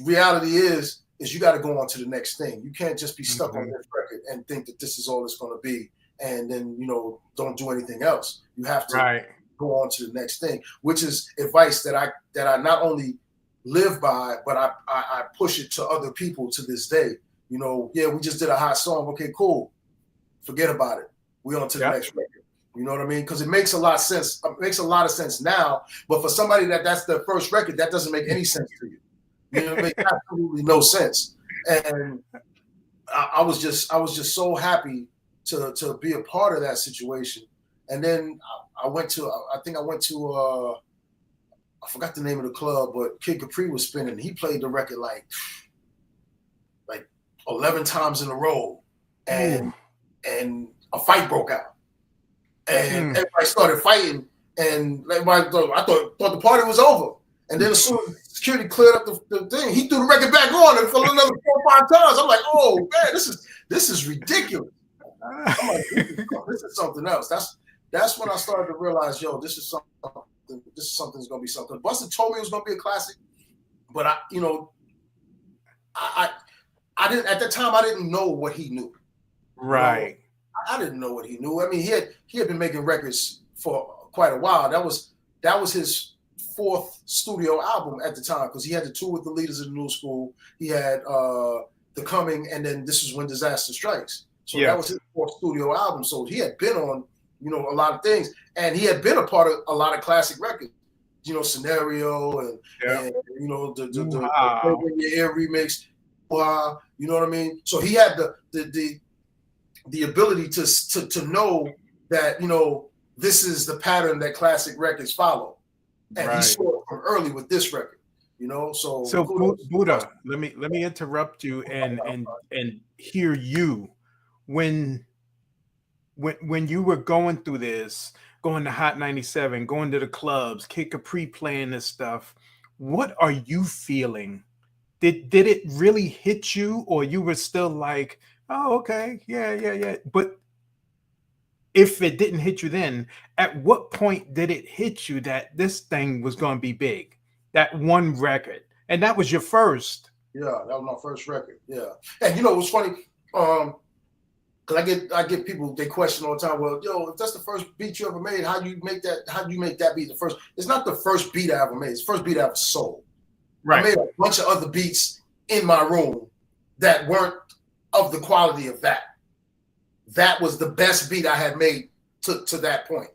reality is you got to go on to the next thing. You can't just be stuck on this record and think that this is all it's going to be, and then, you know, don't do anything else. You have to go on to the next thing, which is advice that I not only live by, but I push it to other people to this day. You know, yeah, we just did a hot song. Okay, cool. Forget about it. We on to the next record. You know what I mean? Because it makes a lot of sense. It makes a lot of sense now. But for somebody that's their first record, that doesn't make any sense to you. You know, it makes absolutely no sense. And I was just so happy to be a part of that situation. And then I forgot the name of the club, but Kid Capri was spinning. He played the record like 11 times in a row, and a fight broke out, and everybody started fighting, and everybody thought the party was over. And then as soon as security cleared up the thing, he threw the record back on and for another 4 or 5 times. I'm like, oh man, this is ridiculous. I'm like, this is something else. That's when I started to realize, yo, this is something's gonna be something. Busta told me it was gonna be a classic, but I didn't at the time. I didn't know what he knew. Right. You know? I didn't know what he knew. I mean, he had been making records for quite a while. That was his 4th studio album at the time, because he had the 2 with the Leaders of the New School. He had The Coming, and then This Is When Disaster Strikes. So that was his 4th studio album. So he had been on, you know, a lot of things, and he had been a part of a lot of classic records. You know, Scenario and you know the Air remix. You know what I mean? So he had the ability to know that, you know, this is the pattern that classic records follow, and he saw it from early with this record. You know, so Buddah, let me interrupt you and hear you when you were going through this, going to Hot 97, going to the clubs, Kid Capri playing this stuff. What are you feeling? Did it really hit you, or you were still like, oh, okay, yeah? But if it didn't hit you then, at what point did it hit you that this thing was going to be big? That one record, and that was your first. Yeah, that was my first record. Yeah, and you know what's funny? Because I get people, they question all the time. Well, yo, if that's the first beat you ever made, how do you make that beat the first? It's not the first beat I ever made. It's the first beat I ever sold. Right. I made a bunch of other beats in my room that weren't of the quality of that. That was the best beat I had made to that point.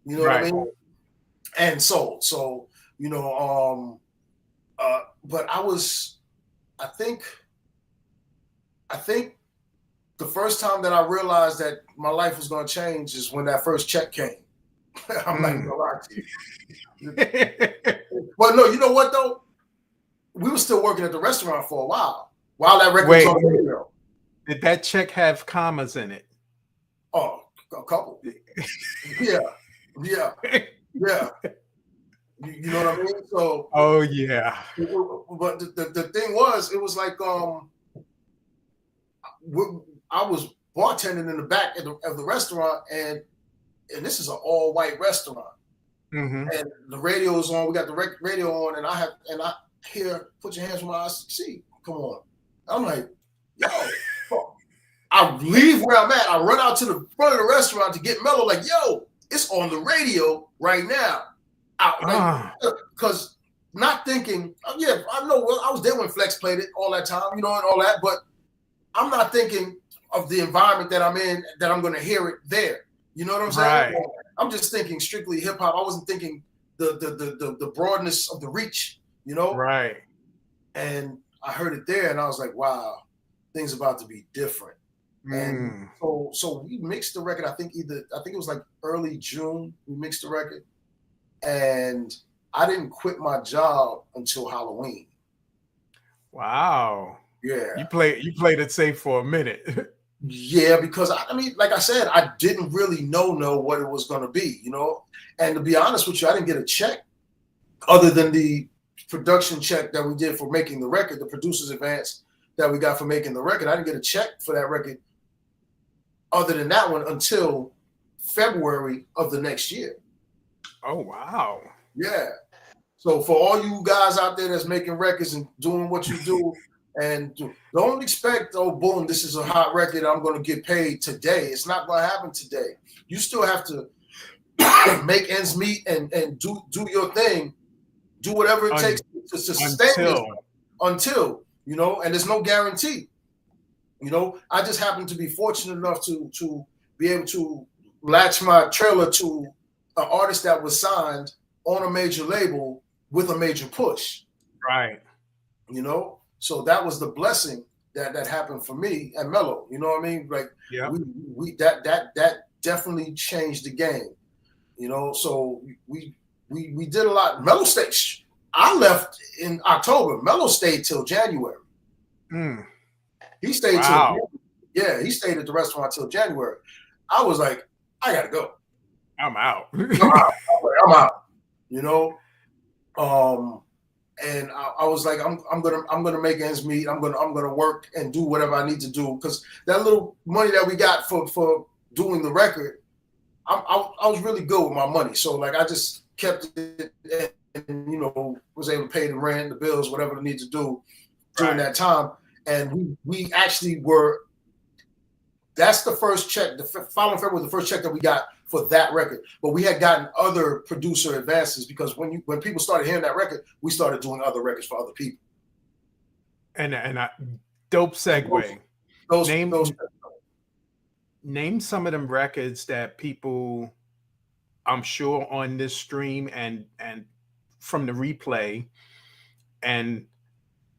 You know what I mean? And sold. So, you know, but I think the first time that I realized that my life was going to change is when that first check came. I'm not going to lie to you. But no, you know what though? We were still working at the restaurant for a while that record was on the radio. Did that check have commas in it? Oh, a couple. Yeah. You know what I mean? So. Oh yeah. But the thing was, it was like I was bartending in the back of the restaurant, and this is an all-white restaurant, and the radio's on. We got the radio on, and I hear "Put Your Hands Where My Eyes See." Come on, I'm like, yo. I leave where I'm at. I run out to the front of the restaurant to get mellow. Like, yo, it's on the radio right now. Because not thinking, yeah, I know. Well, I was there when Flex played it all that time, you know, and all that. But I'm not thinking of the environment that I'm in, that I'm going to hear it there. You know what I'm saying? Right. I'm just thinking strictly hip hop. I wasn't thinking the broadness of the reach, you know? Right. And I heard it there, and I was like, wow, things about to be different. And so we mixed the record. I think it was like early June. We mixed the record, and I didn't quit my job until Halloween. Wow. Yeah. You played it safe for a minute. Yeah, because I mean, like I said, I didn't really know what it was going to be, you know. And to be honest with you, I didn't get a check other than the production check that we did for making the record, the producer's advance that we got for making the record. I didn't get a check for that record other than that one until February of the next year. Oh, wow. Yeah. So for all you guys out there that's making records and doing what you do, and don't expect, oh, boom, this is a hot record, I'm going to get paid today. It's not going to happen today. You still have to make ends meet and do your thing. Do whatever it takes to sustain until, you know, and there's no guarantee. You know, I just happen to be fortunate enough to be able to latch my trailer to an artist that was signed on a major label with a major push. Right. You know, so that was the blessing that happened for me and Mello. You know what I mean? Like, Yeah. we that definitely changed the game. You know, so we did a lot. Mello stayed. I left in October. Mello stayed till January. Mm. He stayed Wow. till he stayed at the restaurant till January. I was like, I gotta go. I'm out. I'm out. You know, and I was like, I'm gonna make ends meet. I'm gonna work and do whatever I need to do, because that little money that we got for doing the record, I was really good with my money. So like, I just kept it, and was able to pay the rent, the bills, whatever I need to do during that time. And we actually were. That's the first check. The following February was the first check that we got for that record. But we had gotten other producer advances, because when people started hearing that record, we started doing other records for other people. And dope segue. Name some of them records that people, I'm sure, on this stream and from the replay, and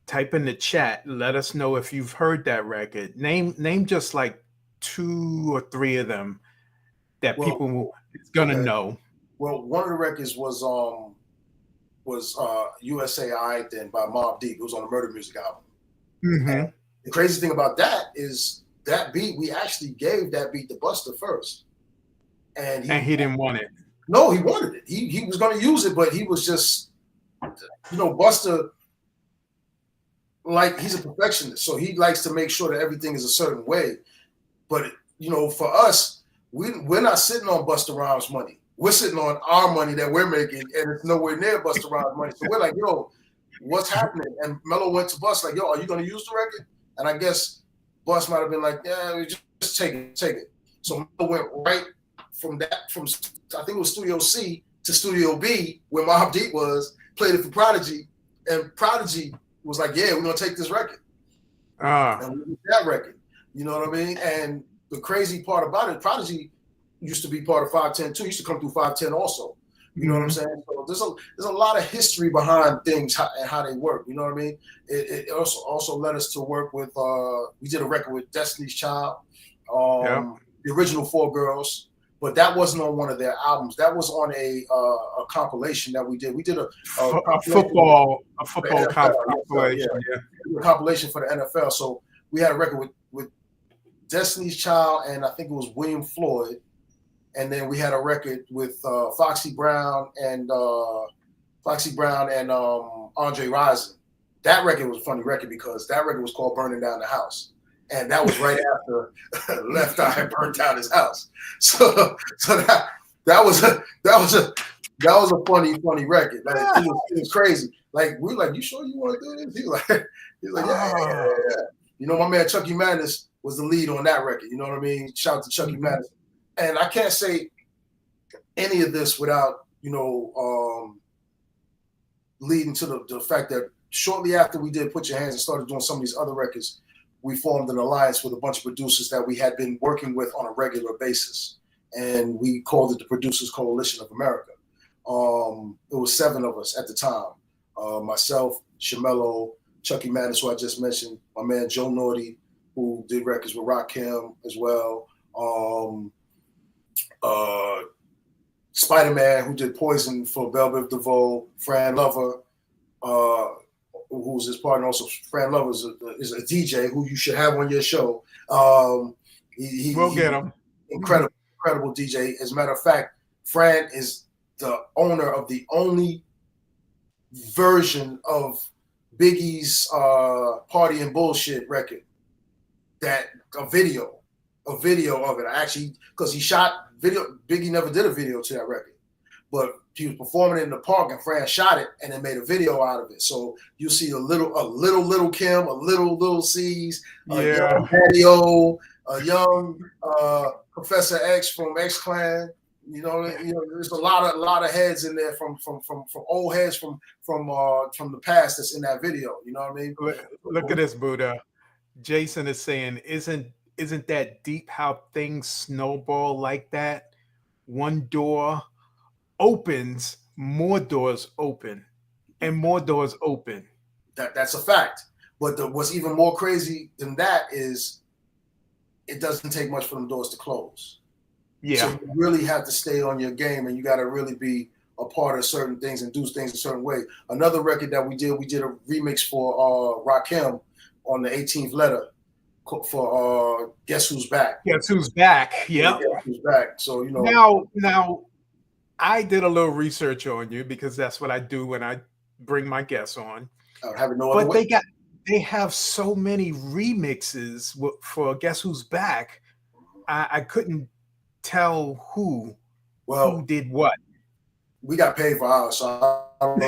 type in the chat. Let us know if you've heard that record. Name just like 2 or 3 of them that people is gonna know. Well, one of the records was USAI then by Mobb Deep. It was on the Murder Music album. Mm-hmm. The crazy thing about that is that beat, we actually gave that beat to Busta first, and he didn't want it. No, he wanted it. He was going to use it, but he was just, Busta, like, he's a perfectionist, so he likes to make sure that everything is a certain way. But for us, we're not sitting on Busta Rhymes money. We're sitting on our money that we're making, and it's nowhere near Busta Rhymes money. So we're like, what's happening? And Mello went to Bus like, are you going to use the record? And I guess Bus might have been like, yeah, just take it. So Mello went right from I think it was Studio C to Studio B, where Mobb Deep was, played it for Prodigy, and Prodigy was like, yeah, we're going to take this record. And we did that record. You know what I mean? And the crazy part about it, Prodigy used to be part of 510 too. He used to come through 510 also. You know what I'm saying? So there's a lot of history behind things and how they work. You know what I mean? It also led us to work with. We did a record with Destiny's Child, the original 4 Girls, but that wasn't on one of their albums. That was on a compilation that we did. We did a football compilation. A compilation for the NFL. So we had a record with Destiny's Child, and I think it was William Floyd. And then we had a record with Foxy Brown and Andre Rison. That record was a funny record because that record was called "Burning Down the House," and that was right after Left Eye burned down his house. So that was a funny record. Like, it was crazy. Like, we were like, "You sure you want to do this?" He was like, yeah. My man Chucky Madness was the lead on that record. You know what I mean? Shout out to Chucky Madness. And I can't say any of this without, leading to the fact that shortly after we did Put Your Hands and started doing some of these other records, we formed an alliance with a bunch of producers that we had been working with on a regular basis. And we called it the Producers Coalition of America. It was 7 of us at the time. Myself, Shamello, Chucky Madness, who I just mentioned, my man Joe Naughty, who did records with Rakim as well. Spider-Man, who did Poison for Belle Biv DeVoe, Fran Lover, who's his partner also. Fran Lover is a DJ who you should have on your show. We'll get him. Incredible DJ. As a matter of fact, Fran is the owner of the only version of Biggie's Party and Bullshit record, a video of it. Actually, because he shot video. Biggie never did a video to that record, but he was performing it in the park, and Fran shot it and then made a video out of it. So you see a little Kim, a little C's, a young Patio, a young Professor X from X Clan. There's a lot of heads in there from old heads from the past that's in that video. You know what I mean? Look at this, Buddha. Jason is saying, isn't that deep how things snowball like that? one door opens, more doors open, and more doors open. That's a fact. But what's even more crazy than that is it doesn't take much for them doors to close. Yeah. So you really have to stay on your game, and you got to really be a part of certain things and do things a certain way. Another record that we did a remix for Rakim on the 18th letter for Guess Who's Back. Guess Who's Back. Yep. Guess Who's Back. So, you know. Now, I did a little research on you because that's what I do when I bring my guests on. But they have so many remixes for Guess Who's Back. I couldn't tell who did what. We got paid for ours, so I don't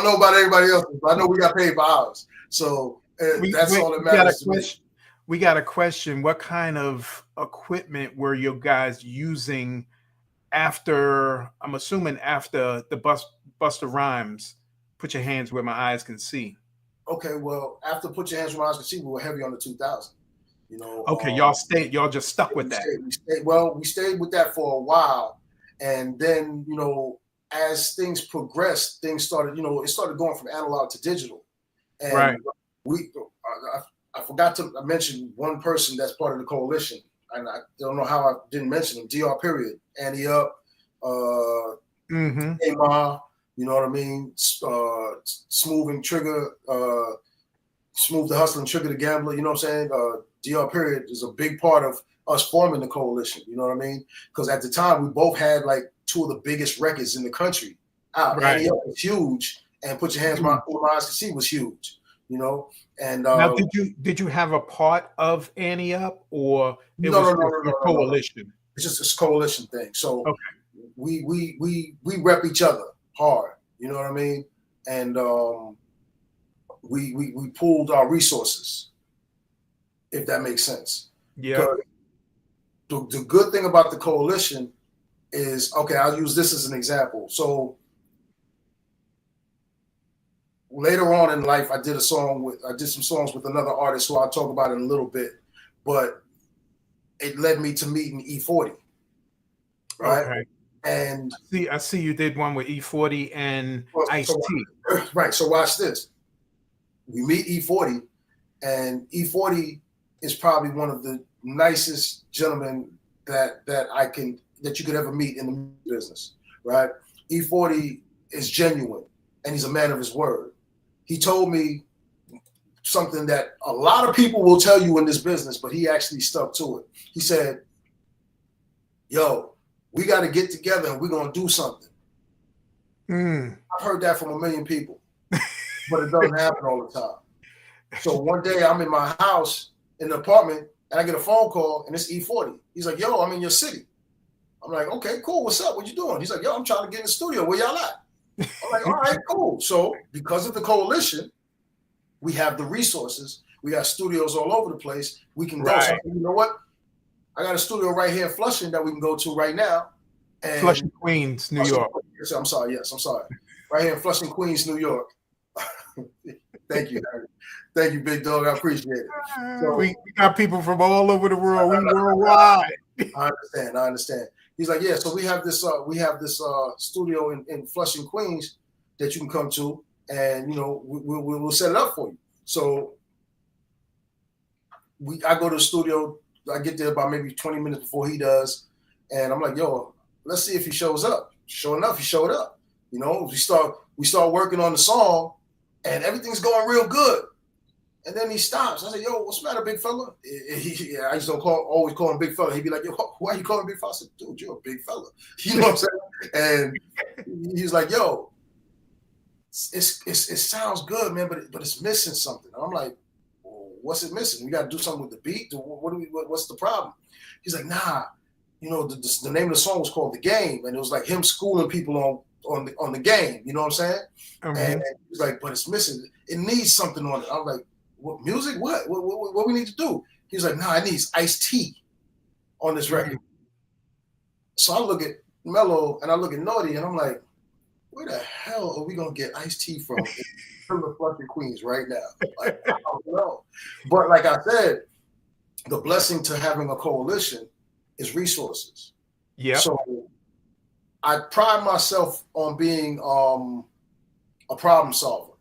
know about everybody else, but I know we got paid for ours. So that's all that matters. We got a question. What kind of equipment were you guys using after, I'm assuming after the Busta Rhymes, Put Your Hands Where My Eyes Can See? Okay, well, after Put Your Hands Where My Eyes Can See, we were heavy on the 2000. You know. Okay, y'all just stuck with that. We stayed with that for a while, and then, you know, as things progressed, things started, you know, it started going from analog to digital. And right. I forgot to mention one person that's part of the coalition, and I don't know how I didn't mention him. DR Period, Annie Up, Amar, you know what I mean? Smooth and Trigger, Smooth the Hustler and Trigger the Gambler, you know what I'm saying? DR Period is a big part of us forming the coalition, you know what I mean? Because at the time, we both had like two of the biggest records in the country out. Right. Annie Up was huge, and Put Your Hands Where My Eyes Can See was huge, you know? And now, did you have a part of Annie Up, or it was a coalition? It's just a coalition thing. So okay. we rep each other hard, you know what I mean? And we pooled our resources, if that makes sense. Yeah. The good thing about the coalition is, okay, I'll use this as an example. So later on in life, I did some songs with another artist who I'll talk about in a little bit, but it led me to meeting E40. Right. Okay. And I see you did one with E40 and Ice-T. Right. So watch this. We meet E40, and E40 is probably one of the nicest gentlemen that you could ever meet in the music business. Right. E40 is genuine, and he's a man of his word. He told me something that a lot of people will tell you in this business, but he actually stuck to it. He said, yo, we got to get together and we're going to do something. I've heard that from a million people, but it doesn't happen all the time. So one day I'm in my house in the apartment and I get a phone call and it's E40. He's like, yo, I'm in your city. I'm like, okay, cool. What's up? What you doing? He's like, yo, I'm trying to get in the studio. Where y'all at? I'm like, all right, cool. So because of the coalition, we have the resources. We got studios all over the place. We can go. So, you know what? I got a studio right here in Flushing that we can go to right now. And Flushing, Queens, New York. I'm sorry. Right here in Flushing, Queens, New York. Thank you, Harry. Thank you, big dog. I appreciate it. So, we got people from all over the world. We worldwide. I understand. He's like, yeah. So we have this studio in Flushing, Queens that you can come to, and you know we'll set it up for you. So I go to the studio. I get there about maybe 20 minutes before he does, and I'm like, yo, let's see if he shows up. Sure enough, he showed up. You know, we start working on the song, and everything's going real good. And then he stops. I said, yo, what's the matter, big fella? I just always call him big fella. He'd be like, yo, why are you calling big fella? I said, dude, you're a big fella. You know what I'm saying? And he's like, yo, it sounds good, man, but it's missing something. And I'm like, well, what's it missing? We got to do something with the beat? What's the problem? He's like, nah, you know, the name of the song was called The Game. And it was like him schooling people on the game. You know what I'm saying? Mm-hmm. And he's like, but it's missing. It needs something on it. I'm like, what music? What we need to do? He's like, nah, it needs Ice-T on this record. So I look at Mello and I look at Naughty and I'm like, where the hell are we gonna get Ice-T from the Flushing, Queens right now? Like, I don't know. But like I said, the blessing to having a coalition is resources. Yep. So I pride myself on being a problem solver.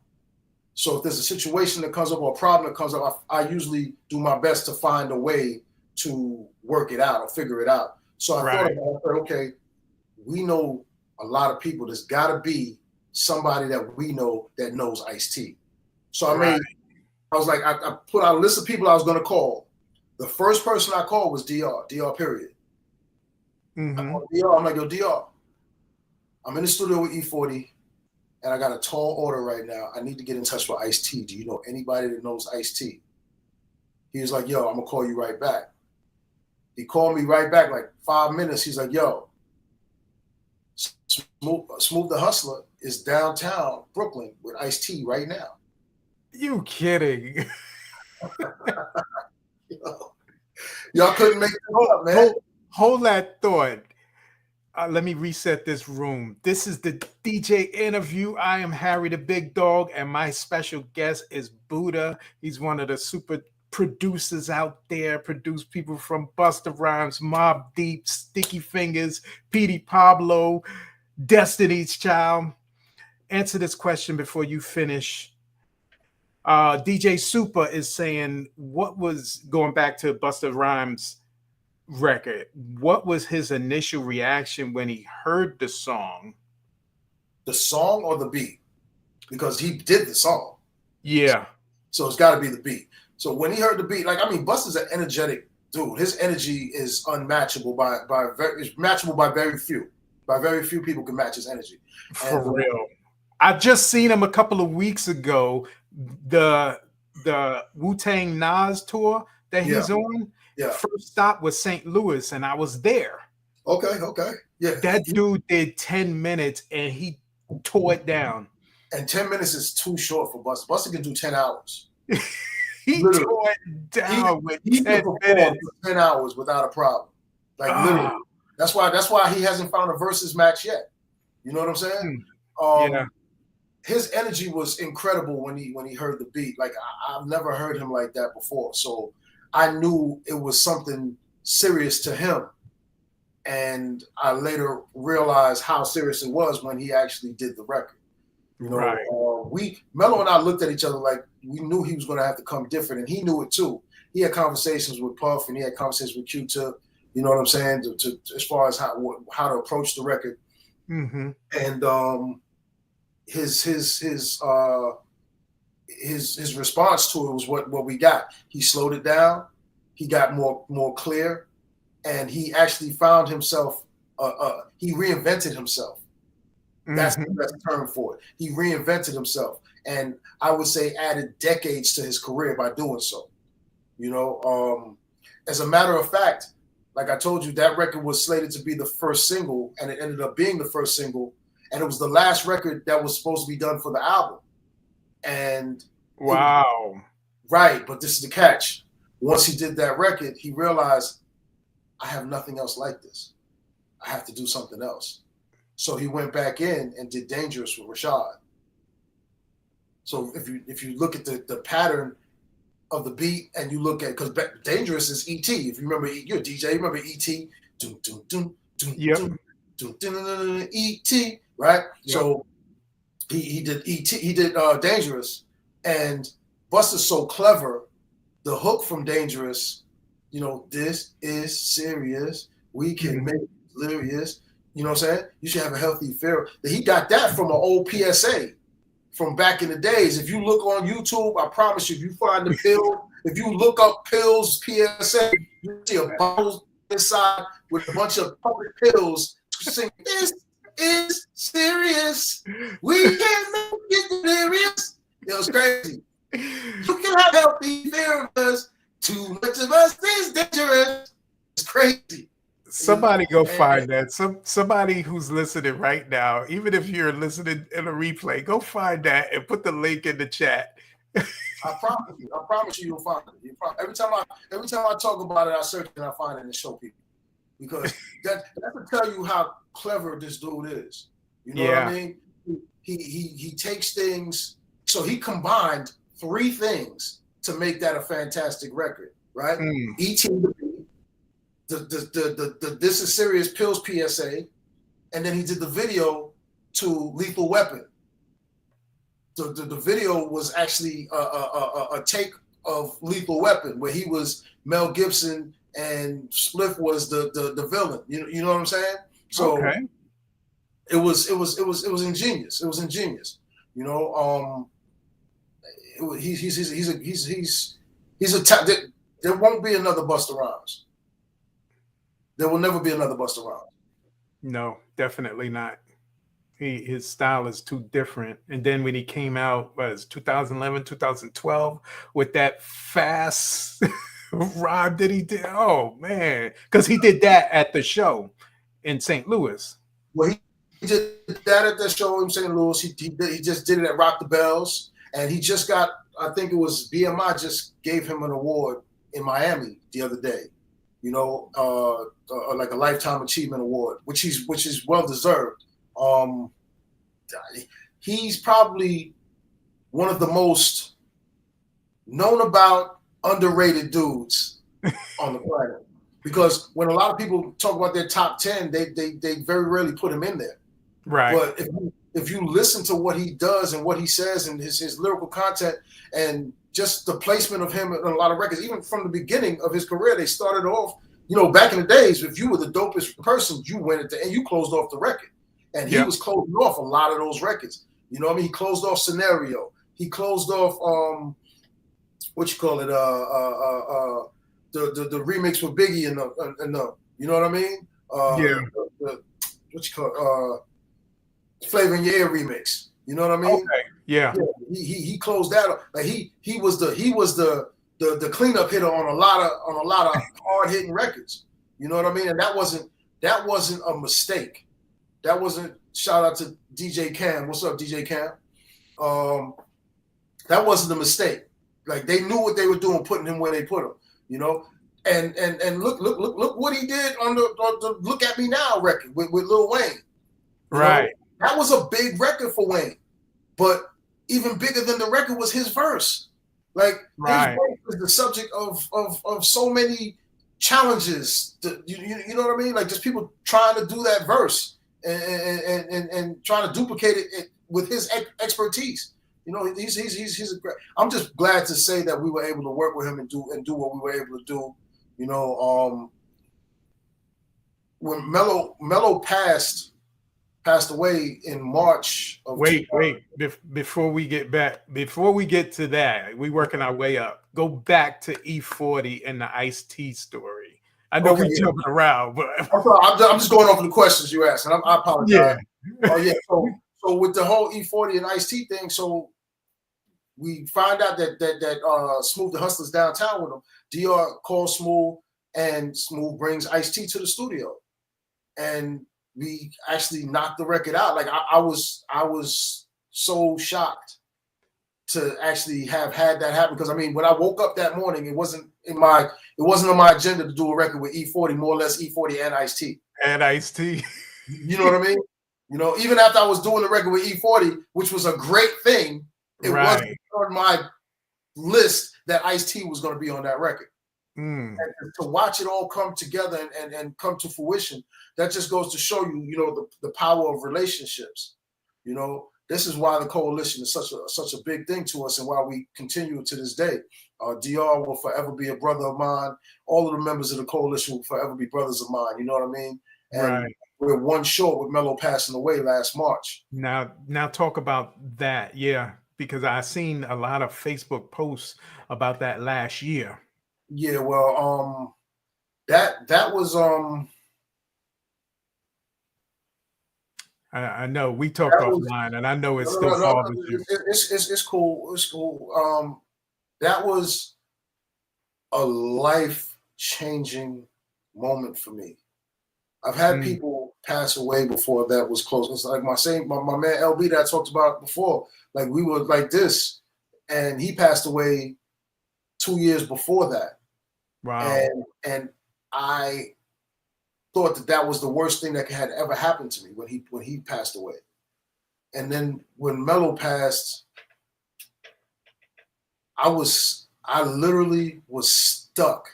So if there's a situation that comes up or a problem that comes up, I usually do my best to find a way to work it out or figure it out. So I thought about it, okay, we know a lot of people. There's got to be somebody that we know that knows Ice-T. So I was like, I put out a list of people I was going to call. The first person I called was DR period. Mm-hmm. I called DR. I'm like, yo, DR, I'm in the studio with E40 and I got a tall order right now. I need to get in touch with Ice-T. Do you know anybody that knows Ice-T? He was like, yo, I'm going to call you right back. He called me right back like 5 minutes. He's like, yo, Smooth the Hustler is downtown Brooklyn with Ice-T right now. You kidding? Y'all couldn't make it up, man. Hold that thought. Let me reset this room. This is the DJ interview. I am Harry the Big Dog, and my special guest is Buddah. He's one of the super producers out there, produce people from Busta Rhymes, Mobb Deep, Sticky Fingers, Petey Pablo, Destiny's Child. Answer this question before you finish. DJ Super is saying, what was, going back to Busta Rhymes record, what was his initial reaction when he heard the song? The song or the beat? Because he did the song. Yeah. So it's got to be the beat. So when he heard the beat, like, I mean, Busta's an energetic dude. His energy is unmatchable matchable by very few. By very few people can match his energy. For real. I just seen him a couple of weeks ago. The Wu-Tang Nas tour that he's on. Yeah. First stop was St. Louis, and I was there. Okay. Yeah. That dude did 10 minutes and he tore it down. And 10 minutes is too short for Busta. Busta can do 10 hours. He tore it down with 10 minutes. 10 hours without a problem. Like literally. That's why he hasn't found a versus match yet. You know what I'm saying? Yeah. His energy was incredible when he heard the beat. Like I've never heard him like that before. So I knew it was something serious to him. And I later realized how serious it was when he actually did the record. You know, Mello and I looked at each other like we knew he was going to have to come different, and he knew it too. He had conversations with Puff, and he had conversations with Q-Tip. You know what I'm saying? To as far as how to approach the record, and his response to it was what we got. He slowed it down. He got more clear, and he actually found himself. He reinvented himself. That's the best term for it. He reinvented himself, and I would say added decades to his career by doing so. You know, as a matter of fact, like I told you, that record was slated to be the first single, and it ended up being the first single, and it was the last record that was supposed to be done for the album. And wow, right, but this is the catch. Once he did that record, he realized, I have nothing else like this. I have to do something else. So he went back in and did Dangerous with Rashad. So if you look at the pattern of the beat and you look at, because Dangerous is E.T. If you remember, you're a DJ, you remember E.T. E.T. Right? Yep. So he did E.T. He did Dangerous, and Busta's so clever. The hook from Dangerous, you know, this is serious. We can make it delirious. You know what I'm saying? You should have a healthy fear. He got that from an old PSA from back in the days. If you look on YouTube, I promise you, if you find the pill, if you look up pills PSA, you see a bottle inside with a bunch of public pills saying, this is serious. We can make it delirious. It was crazy. You can have healthy fear of us. Too much of us is dangerous. It's crazy. Somebody go find that. Somebody who's listening right now, even if you're listening in a replay, go find that and put the link in the chat. I promise you, you'll find it. Every time I talk about it, I search and I find it and show people, because that will tell you how clever this dude is. You know what I mean? He takes things. So he combined three things to make that a fantastic record. right? Mm. E.T. the This Is Serious Pills PSA, and then he did the video to Lethal Weapon. The video was actually a take of Lethal Weapon, where he was Mel Gibson and Spliff was the villain. You know what I'm saying? So Okay. it was ingenious. It was ingenious. You know, he's a there won't be another Busta Rhymes. There will never be another Busta Rhymes. No, definitely not. His style is too different. And then when he came out, was 2011, 2012, with that fast rhyme that he did. Oh man, because he did that at the show in St. Louis. Well, he did that at the show in St. Louis. He just did it at Rock the Bells, and he just got, I think it was BMI just gave him an award in Miami the other day. You know, like a Lifetime Achievement Award, which is well deserved. He's probably one of the most known about, underrated dudes on the planet. Because when a lot of people talk about their top 10, they very rarely put him in there. Right. But if you listen to what he does and what he says and his lyrical content and just the placement of him on a lot of records, even from the beginning of his career, they started off, you know, back in the days, if you were the dopest person, you went at the end, you closed off the record. And he was closing off a lot of those records. You know what I mean? He closed off Scenario. He closed off what you call it? The remix with Biggie and the you know what I mean? What you call Flavor in Your Ear remix. You know what I mean? Okay. Yeah. He closed that up. Like he was the cleanup hitter on a lot of hard hitting records. You know what I mean? And that wasn't a mistake. That wasn't, shout out to DJ Cam. What's up, DJ Cam? That wasn't a mistake. Like they knew what they were doing, putting him where they put him. You know, and look what he did on the Look at Me Now record with Lil Wayne. Right. Know? That was a big record for Wayne, but even bigger than the record was his verse. Like his verse was the subject of so many challenges. You know what I mean? Like just people trying to do that verse and trying to duplicate it with his expertise. You know, he's a great. I'm just glad to say that we were able to work with him and do what we were able to do. You know, when Mello passed away in March of before we get to that, we working our way up. Go back to E40 and the Ice-T story. I know we're jumping around, but I'm just going over the questions you asked, and I apologize. Yeah. So with the whole E40 and Ice-T thing, so we find out that Smooth the Hustler's downtown with him. DR calls Smooth, and Smooth brings Ice-T to the studio, and we actually knocked the record out. Like I was so shocked to actually have had that happen, because I mean, when I woke up that morning, it wasn't on my agenda to do a record with E40, more or less E40 and Ice-T. And Ice-T. You know what I mean? You know, even after I was doing the record with E40, which was a great thing, it wasn't on my list that Ice-T was going to be on that record. And to watch it all come together and come to fruition, that just goes to show you, you know, the power of relationships. You know, this is why the coalition is such a big thing to us, and why we continue to this day. DR will forever be a brother of mine. All of the members of the coalition will forever be brothers of mine. You know what I mean? And we're one short with Mello passing away last March. Now talk about that, because I seen a lot of Facebook posts about that last year. Yeah, well, that was I know we talked offline, and I know it's still bothers you. It's cool. It's cool. That was a life-changing moment for me. I've had people pass away before that was close. It's like my man LB that I talked about before. Like we were like this, and he passed away 2 years before that. Wow. And I thought that was the worst thing that had ever happened to me when he passed away. And then when Mello passed, I literally was stuck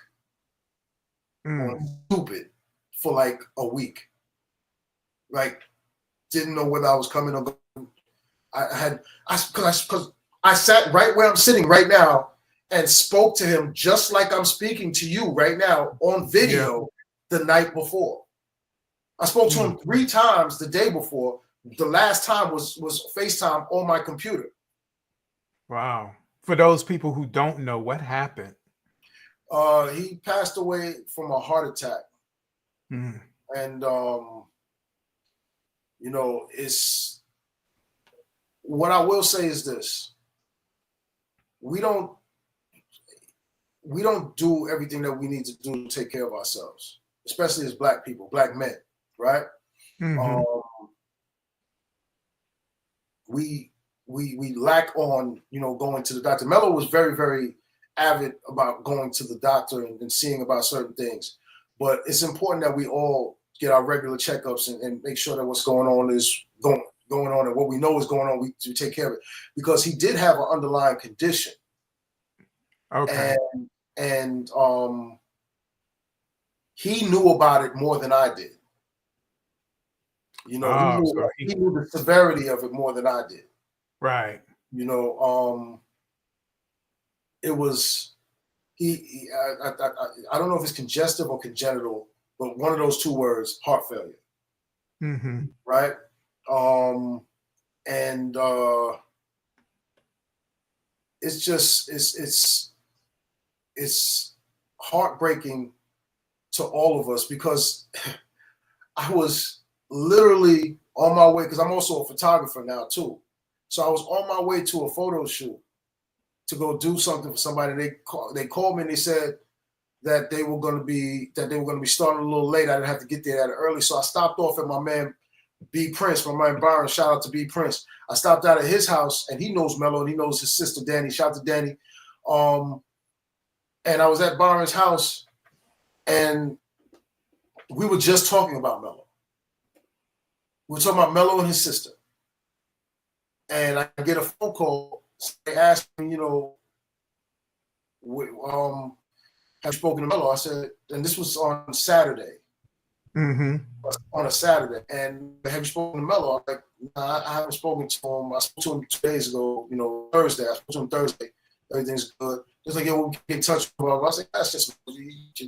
Mm. on stupid for like a week. Like, didn't know whether I was coming or going. Because I sat right where I'm sitting right now and spoke to him just like I'm speaking to you right now on video the night before. I spoke to him 3 times the day before. The last time was FaceTime on my computer. Wow. For those people who don't know, what happened? He passed away from a heart attack. Mm. And you know, it's what I will say is this. We don't do everything that we need to do to take care of ourselves, especially as Black people, Black men, right? Mm-hmm. We lack on, you know, going to the doctor. Mello was very, very avid about going to the doctor and seeing about certain things. But it's important that we all get our regular checkups and make sure that what's going on is going on, and what we know is going on, we take care of it. Because he did have an underlying condition. Okay. And he knew about it more than I did. You know, he knew the severity of it more than I did. Right. You know, it was I don't know if it's congestive or congenital, but one of those 2 words, heart failure. Mm-hmm. Right. And it's just it's heartbreaking to all of us, because I was literally on my way, because I'm also a photographer now too. So I was on my way to a photo shoot to go do something for somebody. They called me and they said that they were going to be starting a little late. I didn't have to get there that early, so I stopped off at my man B Prince, my man Byron. Shout out to B Prince. I stopped out at his house, and he knows Mello, and he knows his sister Danny. Shout out to Danny. And I was at Byron's house, and we were just talking about Mello. We were talking about Mello and his sister. And I get a phone call. They asked me, you know, have you spoken to Mello? I said, and this was on Saturday. Mm-hmm. On a Saturday. And have you spoken to Mello? I'm like, nah, I haven't spoken to him. I spoke to him 2 days ago, you know, Thursday. I spoke to him Thursday. Everything's good. Just like, we'll get in touch with him. I was like, that's just,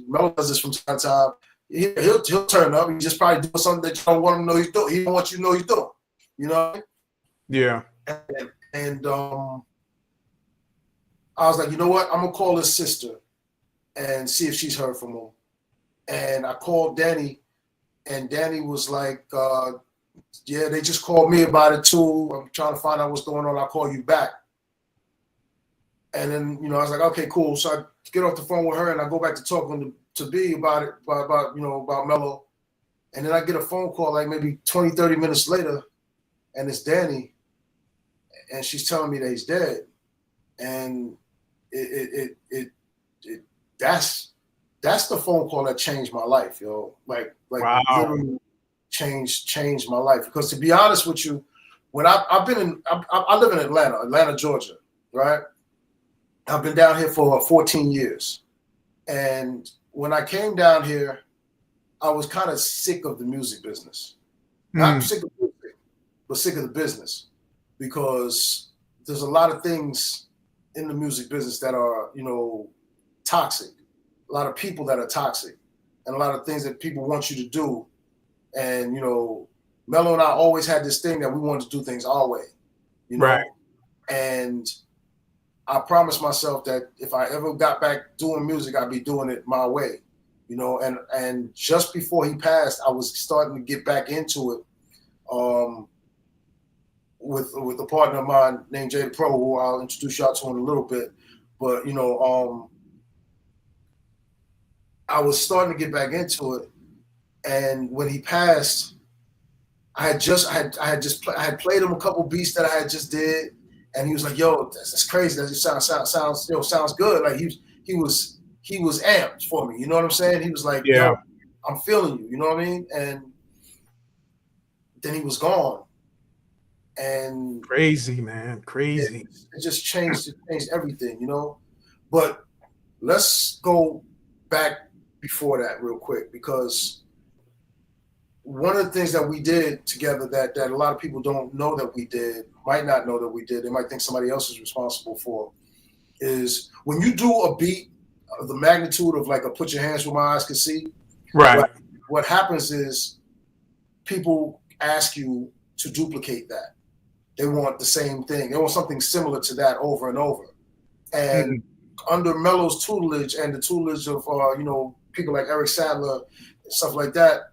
Mello does this from time to time. He'll turn up. He's just probably doing something that you don't want him to know he's doing. He don't want you to know he's doing. You know? Yeah. And I was like, you know what? I'm gonna call his sister and see if she's heard from him. And I called Danny, and Danny was like, yeah, they just called me about it too. I'm trying to find out what's going on. I'll call you back. And then, you know, I was like, okay, cool. So I get off the phone with her, and I go back to talking to B about it, about Mello. And then I get a phone call like maybe 20, 30 minutes later, and it's Danny, and she's telling me that he's dead. And that's the phone call that changed my life, yo. Like wow. Literally changed my life. Because to be honest with you, when I live in Atlanta, Georgia, right? I've been down here for 14 years. And when I came down here, I was kind of sick of the music business. Not sick of music, but sick of the business. Because there's a lot of things in the music business that are, you know, toxic. A lot of people that are toxic, and a lot of things that people want you to do. And, you know, Mello and I always had this thing that we wanted to do things our way, you know? Right. And I promised myself that if I ever got back doing music, I'd be doing it my way, you know? And just before he passed, I was starting to get back into it with a partner of mine named Jay the Pro, who I'll introduce y'all to in a little bit. But, you know, I was starting to get back into it. And when he passed, I had played him a couple beats that I had just did, and he was like, "Yo, that's crazy. That just sounds good." Like he was amped for me. You know what I'm saying? He was like, yeah. "Yo, I'm feeling you." You know what I mean? And then he was gone. And crazy, man, crazy. It just changed everything, you know. But let's go back before that real quick, because one of the things that we did together that a lot of people don't know that we did, might not know that we did, they might think somebody else is responsible for, is when you do a beat of the magnitude of like a Put Your Hands Where My Eyes Can See, Right. what happens is people ask you to duplicate that. They want the same thing. They want something similar to that over and over. And under Melo's tutelage and the tutelage of people like Eric Sadler and stuff like that,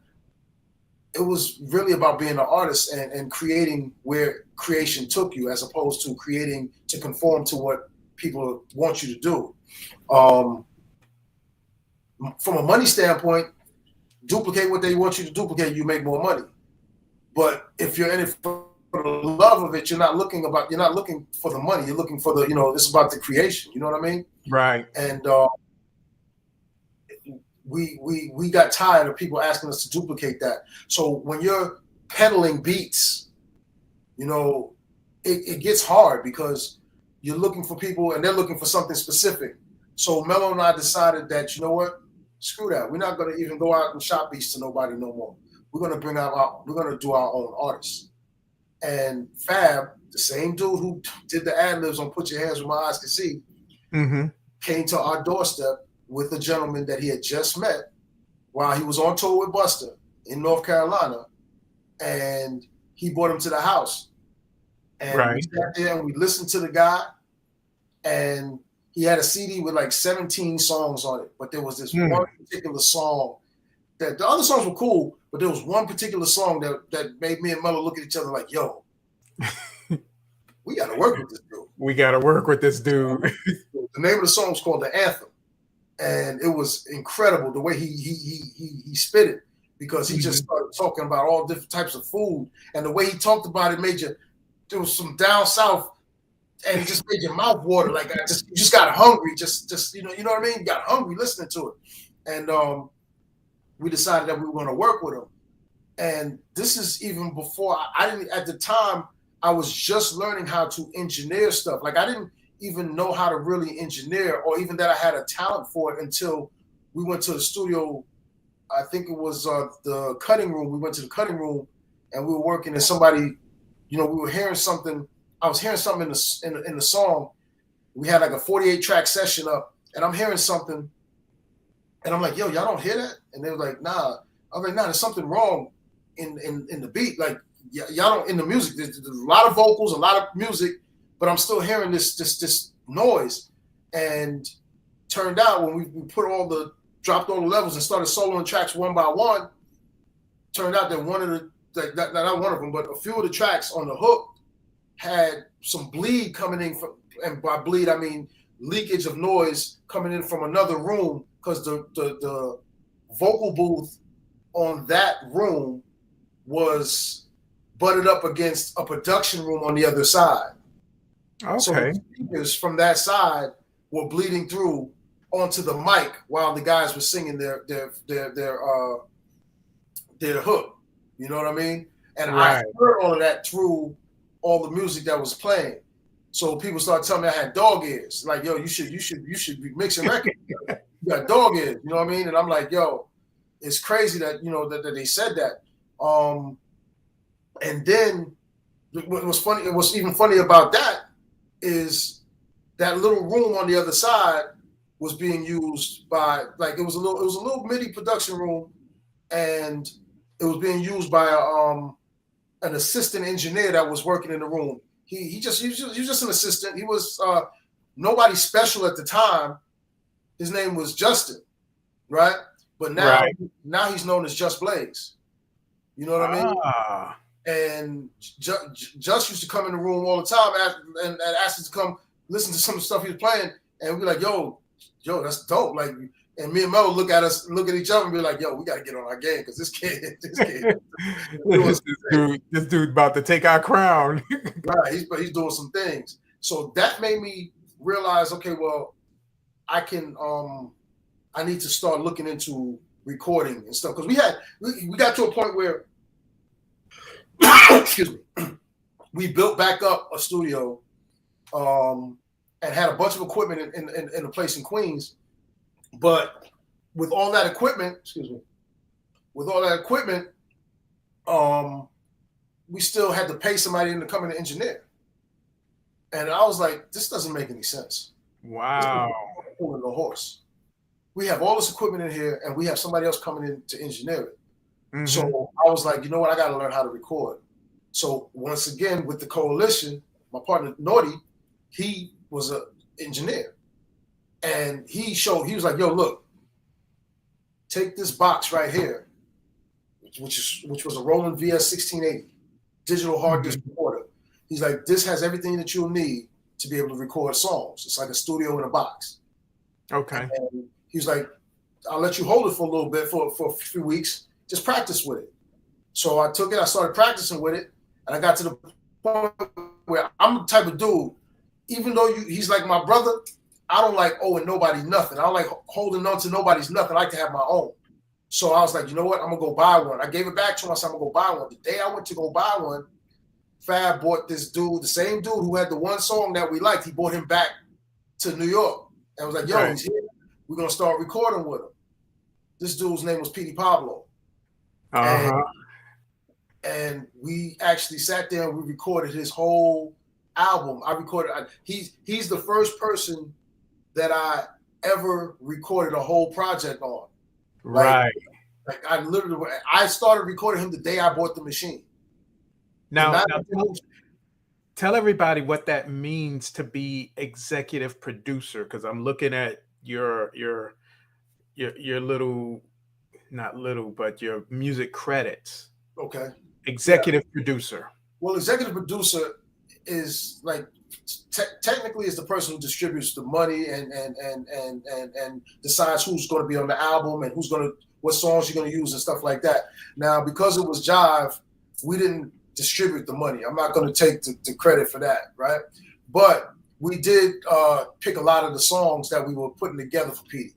it was really about being an artist and creating where creation took you, as opposed to creating to conform to what people want you to do. From a money standpoint, duplicate what they want you to duplicate, you make more money. But if you're in it for the love of it, you're not looking for the money. You're looking for it's about the creation. You know what I mean? Right. And we got tired of people asking us to duplicate that. So when you're peddling beats, it gets hard because you're looking for people and they're looking for something specific. So Melo and I decided that, you know what? Screw that. We're not going to even go out and shop beats to nobody no more. We're going to do our own artists. And Fab, the same dude who did the ad-libs on Put Your Hands Where My Eyes Can See, came to our doorstep with a gentleman that he had just met while he was on tour with Busta in North Carolina. And he brought him to the house. And we sat there and we listened to the guy. And he had a CD with like 17 songs on it. But there was this one particular song that the other songs were cool, but there was one particular song that made me and Melo look at each other like, yo, we got to work with this dude. We got to work with this dude. The name of the song was called The Anthem. And it was incredible the way he spit it, because he just started talking about all different types of food. And the way he talked about it made there was some down south, and it just made your mouth water. Like you just got hungry. Just you know what I mean? You got hungry listening to it. And we decided that we were going to work with him. And this is even before I didn't, at the time, I was just learning how to engineer stuff. Like I didn't even know how to really engineer, or even that I had a talent for it, until we went to the studio. I think it was the cutting room. We went to the cutting room and we were working, and somebody, we were hearing something. I was hearing something in the song. We had like a 48 track session up, and I'm hearing something. And I'm like, yo, y'all don't hear that? And they were like, nah. I was like, nah, there's something wrong in the beat. Like, y'all don't, in the music. There's a lot of vocals, a lot of music, but I'm still hearing this noise. And turned out when we dropped all the levels and started soloing tracks one by one, turned out that one of the, not one of them, but a few of the tracks on the hook had some bleed coming in from, and by bleed, I mean leakage of noise coming in from another room, because the vocal booth on that room was butted up against a production room on the other side. Okay. So the speakers from that side were bleeding through onto the mic while the guys were singing their hook. You know what I mean? And I heard all of that through all the music that was playing. So people started telling me I had dog ears. Like, yo, you should be mixing records. You got dog ears, you know what I mean? And I'm like, yo, it's crazy that that they said that. And then what was funny, and what's even funny about that is that little room on the other side was being used by, like, it was a little MIDI production room, and it was being used by an assistant engineer that was working in the room. He was just an assistant. He was nobody special at the time. His name was Justin, right? But now he's known as Just Blaze. You know what I mean? And Just used to come in the room all the time and ask us to come listen to some of the stuff he was playing, and we'd be like, yo, that's dope. Like, and me and Mel look at each other and be like, yo, we got to get on our game, because this kid, this dude about to take our crown. Right, he's doing some things. So that made me realize, okay, well, I need to start looking into recording and stuff, because we got to a point where excuse me, we built back up a studio and had a bunch of equipment in a place in Queens, But with all that equipment, we still had to pay somebody in to come in and engineer. And I was like, this doesn't make any sense. Wow. Pulling the horse. We have all this equipment in here, and we have somebody else coming in to engineer it. Mm-hmm. So I was like, you know what? I got to learn how to record. So once again, with the coalition, my partner Naughty, he was an engineer, and he was like, yo, look, take this box right here, which was a Roland VS 1680 digital hard disk recorder. He's like, this has everything that you'll need to be able to record songs. It's like a studio in a box. Okay. And he was like, I'll let you hold it for a little bit, for a few weeks. Just practice with it. So I took it. I started practicing with it. And I got to the point where I'm the type of dude, even though he's like my brother, I don't like owing nobody nothing. I don't like holding on to nobody's nothing. I like to have my own. So I was like, you know what? I'm going to go buy one. I gave it back to him. I said, I'm going to go buy one. The day I went to go buy one, Fab bought this dude, the same dude who had the one song that we liked. He brought him back to New York. And I was like, yo, he's here. We're going to start recording with him. This dude's name was Petey Pablo. And we actually sat there and we recorded his whole album. He's the first person that I ever recorded a whole project on. Right. Like I started recording him the day I bought the machine. Now tell everybody what that means to be executive producer, because I'm looking at your little, not little, but your music credits. Okay. Executive producer. Well, executive producer is like technically is the person who distributes the money and decides who's going to be on the album and what songs you're going to use and stuff like that. Now, because it was Jive, we didn't distribute the money. I'm not going to take the credit for that, right? But we did pick a lot of the songs that we were putting together for Petey,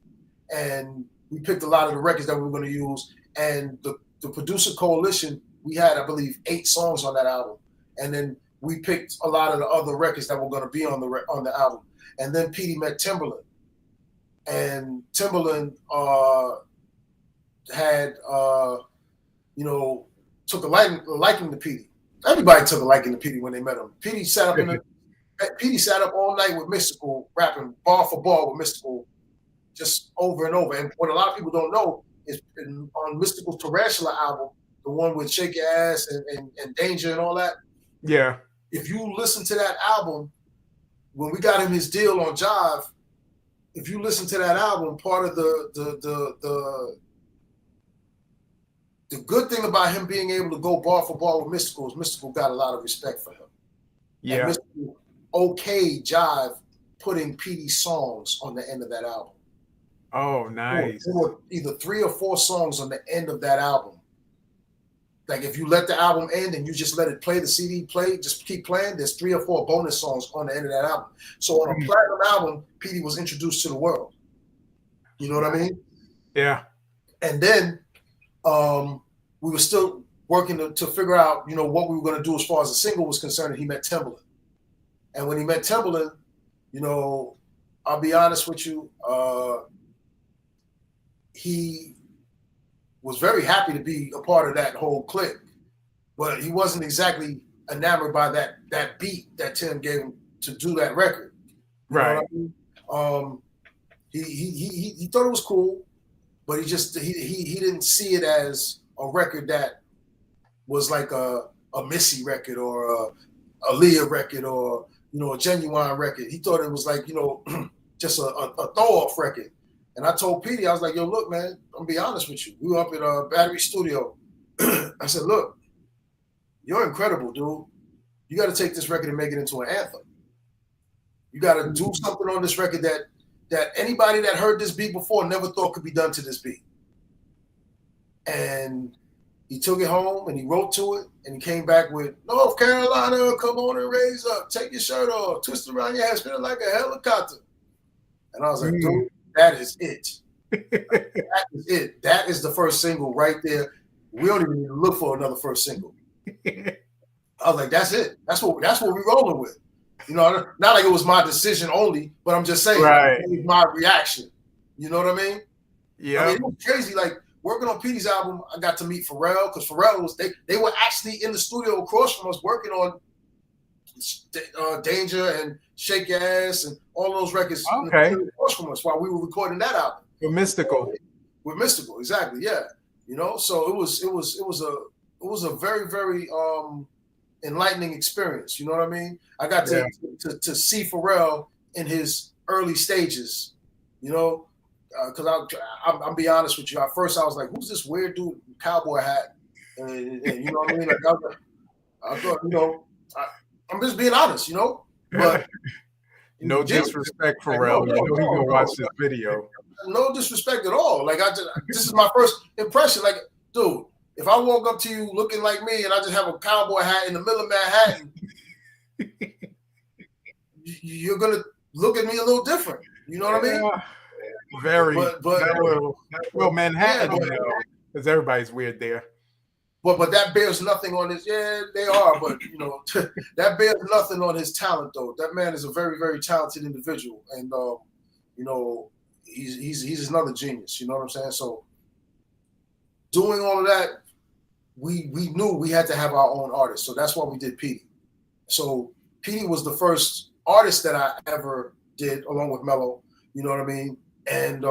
and we picked a lot of the records that we were going to use. And the producer coalition, we had, I believe, 8 songs on that album, and then we picked a lot of the other records that were going to be on the album. And then Petey met Timbaland, and Timbaland had took a liking to Petey. Everybody took a liking to Petey when they met him. Petey sat up all night with Mystical, rapping bar for bar with Mystical, just over and over. And what a lot of people don't know is on Mystical's Tarantula album, the one with Shake Your Ass and Danger and all that. Yeah. If you listen to that album, when we got him his deal on Jive, if you listen to that album, part of the good thing about him being able to go bar for bar with Mystical is Mystical got a lot of respect for him. Yeah. And Mystical okayed Jive putting Petey's songs on the end of that album. Oh, nice. There were either 3 or 4 songs on the end of that album. Like if you let the album end and you just let it play, the CD play, just keep playing, there's 3 or 4 bonus songs on the end of that album. So on a platinum album, Petey was introduced to the world. You know what I mean? Yeah. And then we were still working to figure out, what we were going to do as far as the single was concerned, and he met Timbaland. And when he met Timbaland, I'll be honest with you, he was very happy to be a part of that whole clique, but he wasn't exactly enamored by that beat that Tim gave him to do that record. Right. I mean? He thought it was cool, but he didn't see it as a record that was like a Missy record or a Leah record or a Genuine record. He thought it was like just a throw-off record. And I told Petey, I was like, yo, look, man, I'm gonna be honest with you. We were up at Battery Studio. I said, look, you're incredible, dude. You got to take this record and make it into an anthem. You got to do something on this record that anybody that heard this beat before never thought could be done to this beat. And he took it home and he wrote to it and he came back with, North Carolina, come on and raise up, take your shirt off, twist around your head, spin it like a helicopter. And I was like, dude, that is it. That is it. That is the first single right there. We don't even need to look for another first single. I was like, that's it. That's what we're rolling with. Not like it was my decision only, but I'm just saying, right. It was my reaction. You know what I mean? Yeah. I mean, it was crazy. Like working on Petey's album, I got to meet Pharrell because Pharrell was they were actually in the studio across from us working on Danger and Shake Your Ass and all those records Okay. across from us while we were recording that album. With Mystical. With Mystical, exactly. Yeah, you know. So it was a very very enlightening experience. You know what I mean? I got to see Pharrell in his early stages. You know, because I'll be honest with you. At first, I was like, "Who's this weird dude with a cowboy hat?" And you know what I mean? Like I thought, you know, I'm just being honest, you know. But no disrespect, Pharrell. You know he gonna watch this video. No disrespect at all. Like this is my first impression. Like, dude, if I walk up to you looking like me and I just have a cowboy hat in the middle of Manhattan, you're gonna look at me a little different. You know what I mean? Very. Well, Manhattan, you know, because everybody's weird there. But that bears nothing on his. Yeah, they are. But you know, that bears nothing on his talent, though. That man is a very, very talented individual, and you know, he's another genius. You know what I'm saying? So, doing all of that, we knew we had to have our own artist. So that's why we did Petey. So Petey was the first artist that I ever did, along with Mello. You know what I mean? And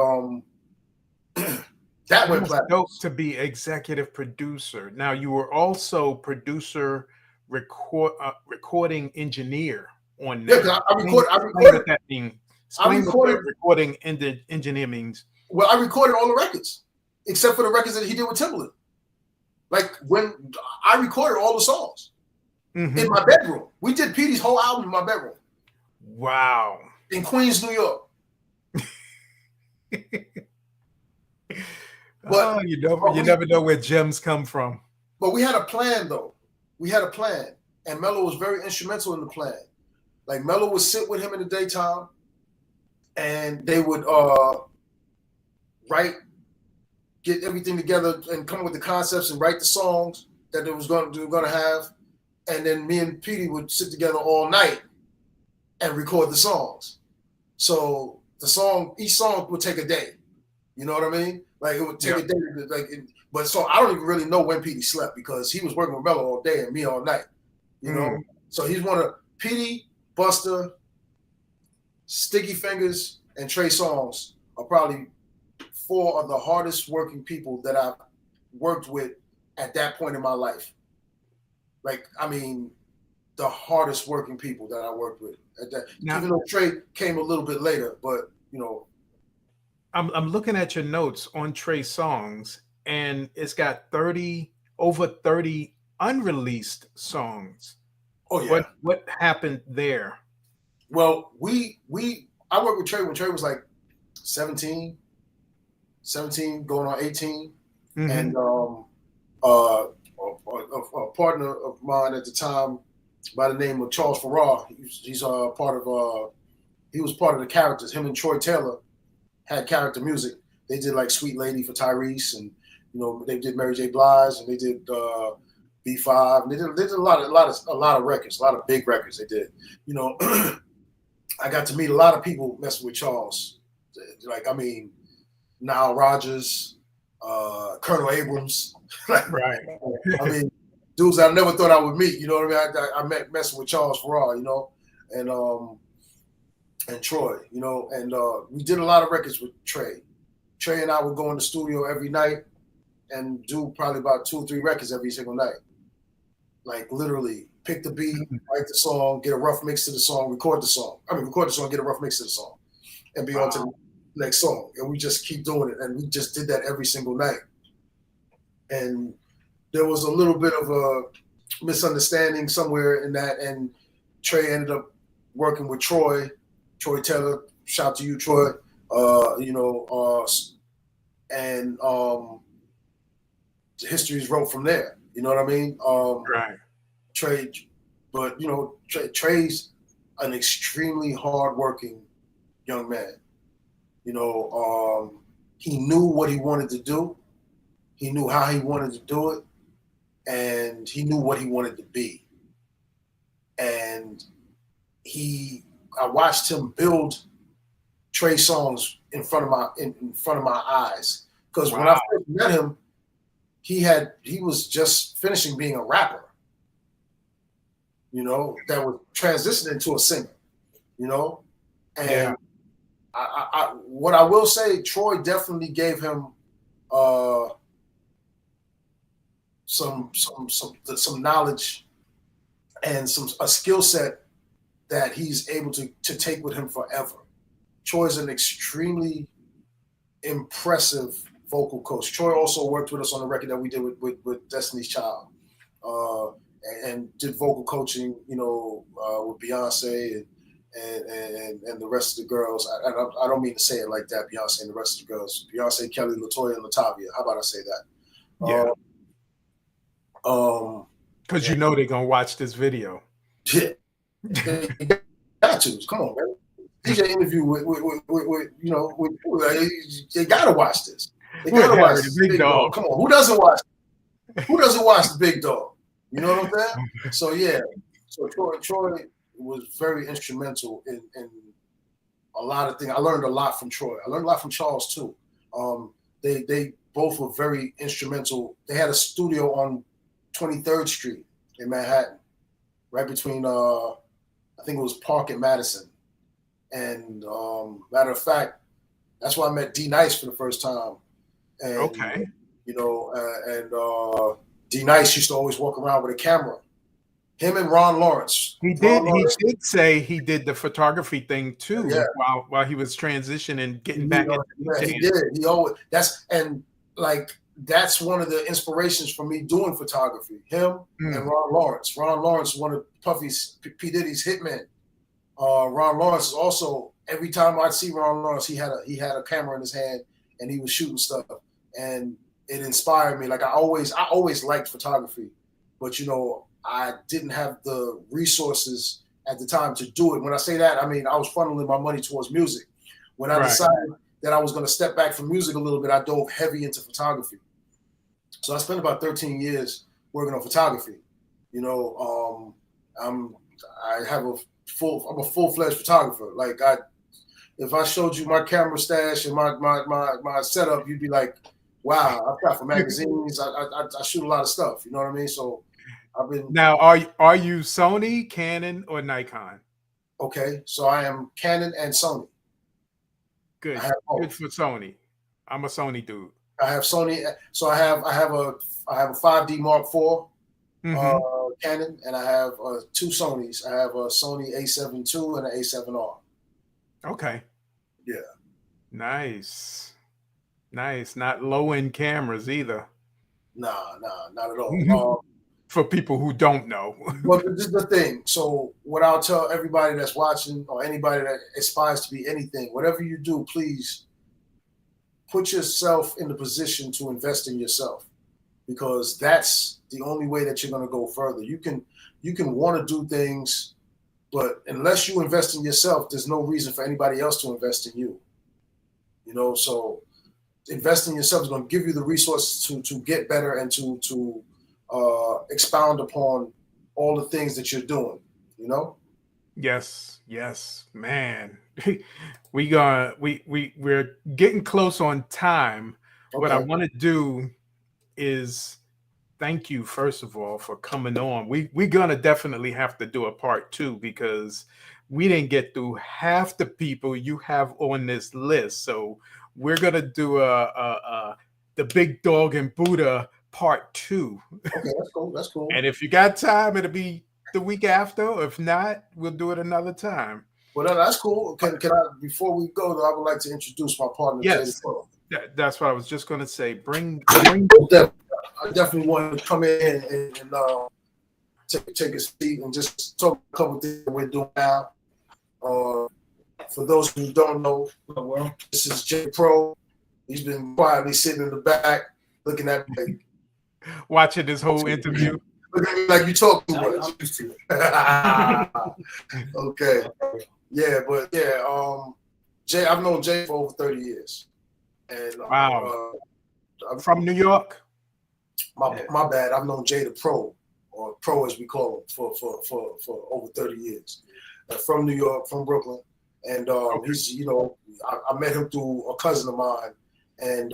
that went platinum. Dope to be executive producer. Now you were also producer, recording engineer on that. Yeah, I recorded. That means. Explain what recording engineer means. Well, I recorded all the records except for the records that he did with Timbaland. Like when I recorded all the songs in my bedroom. We did Petey's whole album in my bedroom. Wow. In Queens, New York. But you never know where gems come from. But we had a plan, though. We had a plan, and Mello was very instrumental in the plan. Like Mello would sit with him in the daytime, and they would get everything together and come up with the concepts and write the songs that they were going to have, and then me and Petey would sit together all night and record the songs. So each song would take a day. You know what I mean? Like it would take a day. But so I don't even really know when Petey slept because he was working with Mello all day and me all night. You know? So he's one of Petey, Busta, Sticky Fingers, and Trey Songz are probably 4 of the hardest working people that I've worked with at that point in my life. Like, I mean, the hardest working people that I worked with at that. Now, even though Trey came a little bit later, but you know. I'm looking at your notes on Trey Songz, and it's got over 30 unreleased songs. Oh yeah. What happened there? Well, I worked with Trey when Trey was like 17 going on 18. And a partner of mine at the time by the name of Charles Farrar, he was part of the characters. Him and Troy Taylor had character music. They did like Sweet Lady for Tyrese, and you know they did Mary J. Blige, and they did B5. And they did a lot of records, a lot of big records. They did. You know, I got to meet a lot of people messing with Charles. Like I mean, Nile Rodgers, Colonel Abrams. Right. I mean, dudes I never thought I would meet. You know what I mean? I met messing with Charles Farrar. You know, and Troy, you know, and we did a lot of records with Trey. Trey and I would go in the studio every night and do probably about 2 or 3 records every single night. Like literally pick the beat, write the song, get a rough mix to the song, record the song, get a rough mix to the song, and be on to the next song. And we just keep doing it. And we just did that every single night. And there was a little bit of a misunderstanding somewhere in that. And Trey ended up working with Troy Taylor, shout out to you, Troy. And history's wrote from there. You know what I mean? Right. Trey, but you know, Trey's an extremely hardworking young man. You know, he knew what he wanted to do. He knew how he wanted to do it, and he knew what he wanted to be. And I watched him build Trey songs in front of my eyes. Because when I Wow. first met him, he was just finishing being a rapper, you know, that was transitioning to a singer, you know. And Yeah. what I will say, Troy definitely gave him some knowledge and a skill set that he's able to take with him forever. Troy's an extremely impressive vocal coach. Troy also worked with us on the record that we did with Destiny's Child, and did vocal coaching, you know, with Beyonce and the rest of the girls. I don't mean to say it like that, Beyonce and the rest of the girls. Beyonce, Kelly, LaToya, and Latavia. How about I say that? Yeah. Because you And know they're gonna watch this video. yeah, they got to. Come on, man. DJ interview with you know, they gotta watch this. They With gotta watch Harry, this the big dog. Come on, who doesn't watch the big dog? You know what I'm saying? So yeah, so Troy was very instrumental in a lot of things. I learned a lot from Troy. I learned a lot from Charles too. They both were very instrumental. They had a studio on 23rd Street in Manhattan, right between I think it was Park and Madison. And matter of fact, that's why I met D Nice for the first time. And, Okay. you know, D Nice used to always walk around with a camera. Him and Ron Lawrence. He did say he did the photography thing too, Yeah. while he was transitioning, getting back into yeah, he did. He always that's one of the inspirations for me doing photography. Him and Ron Lawrence. Ron Lawrence, one of Puffy's P. Diddy's hitmen. Ron Lawrence is also, every time I'd see Ron Lawrence, he had a camera in his hand and he was shooting stuff, and it inspired me. Like I always liked photography, but you know, I didn't have the resources at the time to do it. When I say that, I mean I was funneling my money towards music. When I decided that I was going to step back from music a little bit, I dove heavy into photography. So I spent about 13 years working on photography. You know, I'm a full-fledged photographer. Like if I showed you my camera stash and my setup, you'd be like, wow, I've got for magazines. I shoot a lot of stuff. You know what I mean? So I've been. Now, are you Sony, Canon, or Nikon? Okay, so I am Canon and Sony. Good. Good for Sony. I'm a Sony dude. I have Sony. So I have a 5D Mark IV. Canon, and I have two Sonys. I have a Sony A7 II and an A7R. Okay. Yeah. Nice. Not low-end cameras either. Nah, not at all. For people who don't know. But this is the thing. So what I'll tell everybody that's watching, or anybody that aspires to be anything, whatever you do, please put yourself in the position to invest in yourself, because that's the only way that you're going to go further. You can want to do things, but unless you invest in yourself, there's no reason for anybody else to invest in you. You know, so investing in yourself is going to give you the resources to get better and to expound upon all the things that you're doing. You know. Yes, man. We're getting close on time. Okay. What I want to do is thank you, first of all, for coming on. We're gonna definitely have to do a part 2, because we didn't get through half the people you have on this list. So we're gonna do the Big Dog and Buddah part 2. Okay, that's cool. And if you got time, it'll be the week after. If not, we'll do it another time. Well, that's cool. Can I, before we go, though, I would like to introduce my partner. Yes, that's what I was just going to say. Bring. I definitely want to come in and take a seat and just talk a couple of things we're doing now. For those who don't know, well, this is J Pro. He's been quietly sitting in the back, looking at me, watching this whole interview. Look at me like you talk too much. I'm used to it. Okay. Yeah, but yeah, Jay, I've known Jay for over 30 years. And wow. I'm from New York? My bad. I've known Jay the Pro, or Pro as we call him, for over 30 years. From New York, from Brooklyn. and Okay. he's, you know, I met him through a cousin of mine, and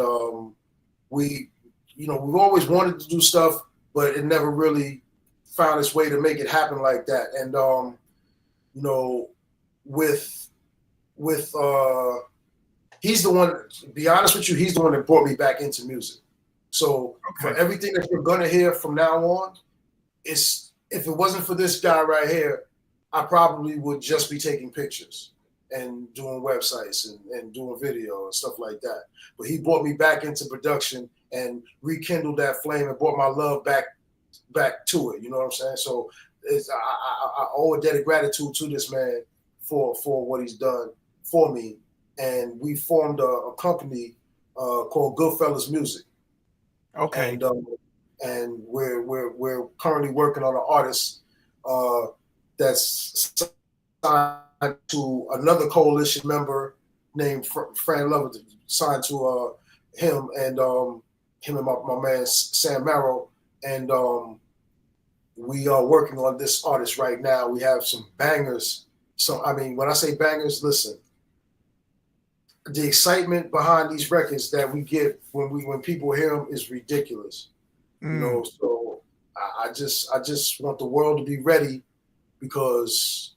we, you know, we've always wanted to do stuff, but it never really found its way to make it happen like that. And you know, with he's the one, to be honest with you, he's the one that brought me back into music. So for everything that you're gonna hear from now on, it's, if it wasn't for this guy right here, I probably would just be taking pictures and doing websites and doing video and stuff like that. But he brought me back into production and rekindled that flame and brought my love back to it. You know what I'm saying? So I owe a debt of gratitude to this man for what he's done for me. And we formed a company called Goodfellas Music. Okay. And we're currently working on an artist that's signed to another coalition member named Fran Lover, signed to him and my man Sam Merrill, and we are working on this artist right now. We have some bangers. So I mean, when I say bangers, listen, the excitement behind these records that we get when people hear them is ridiculous. You know, so I just want the world to be ready, because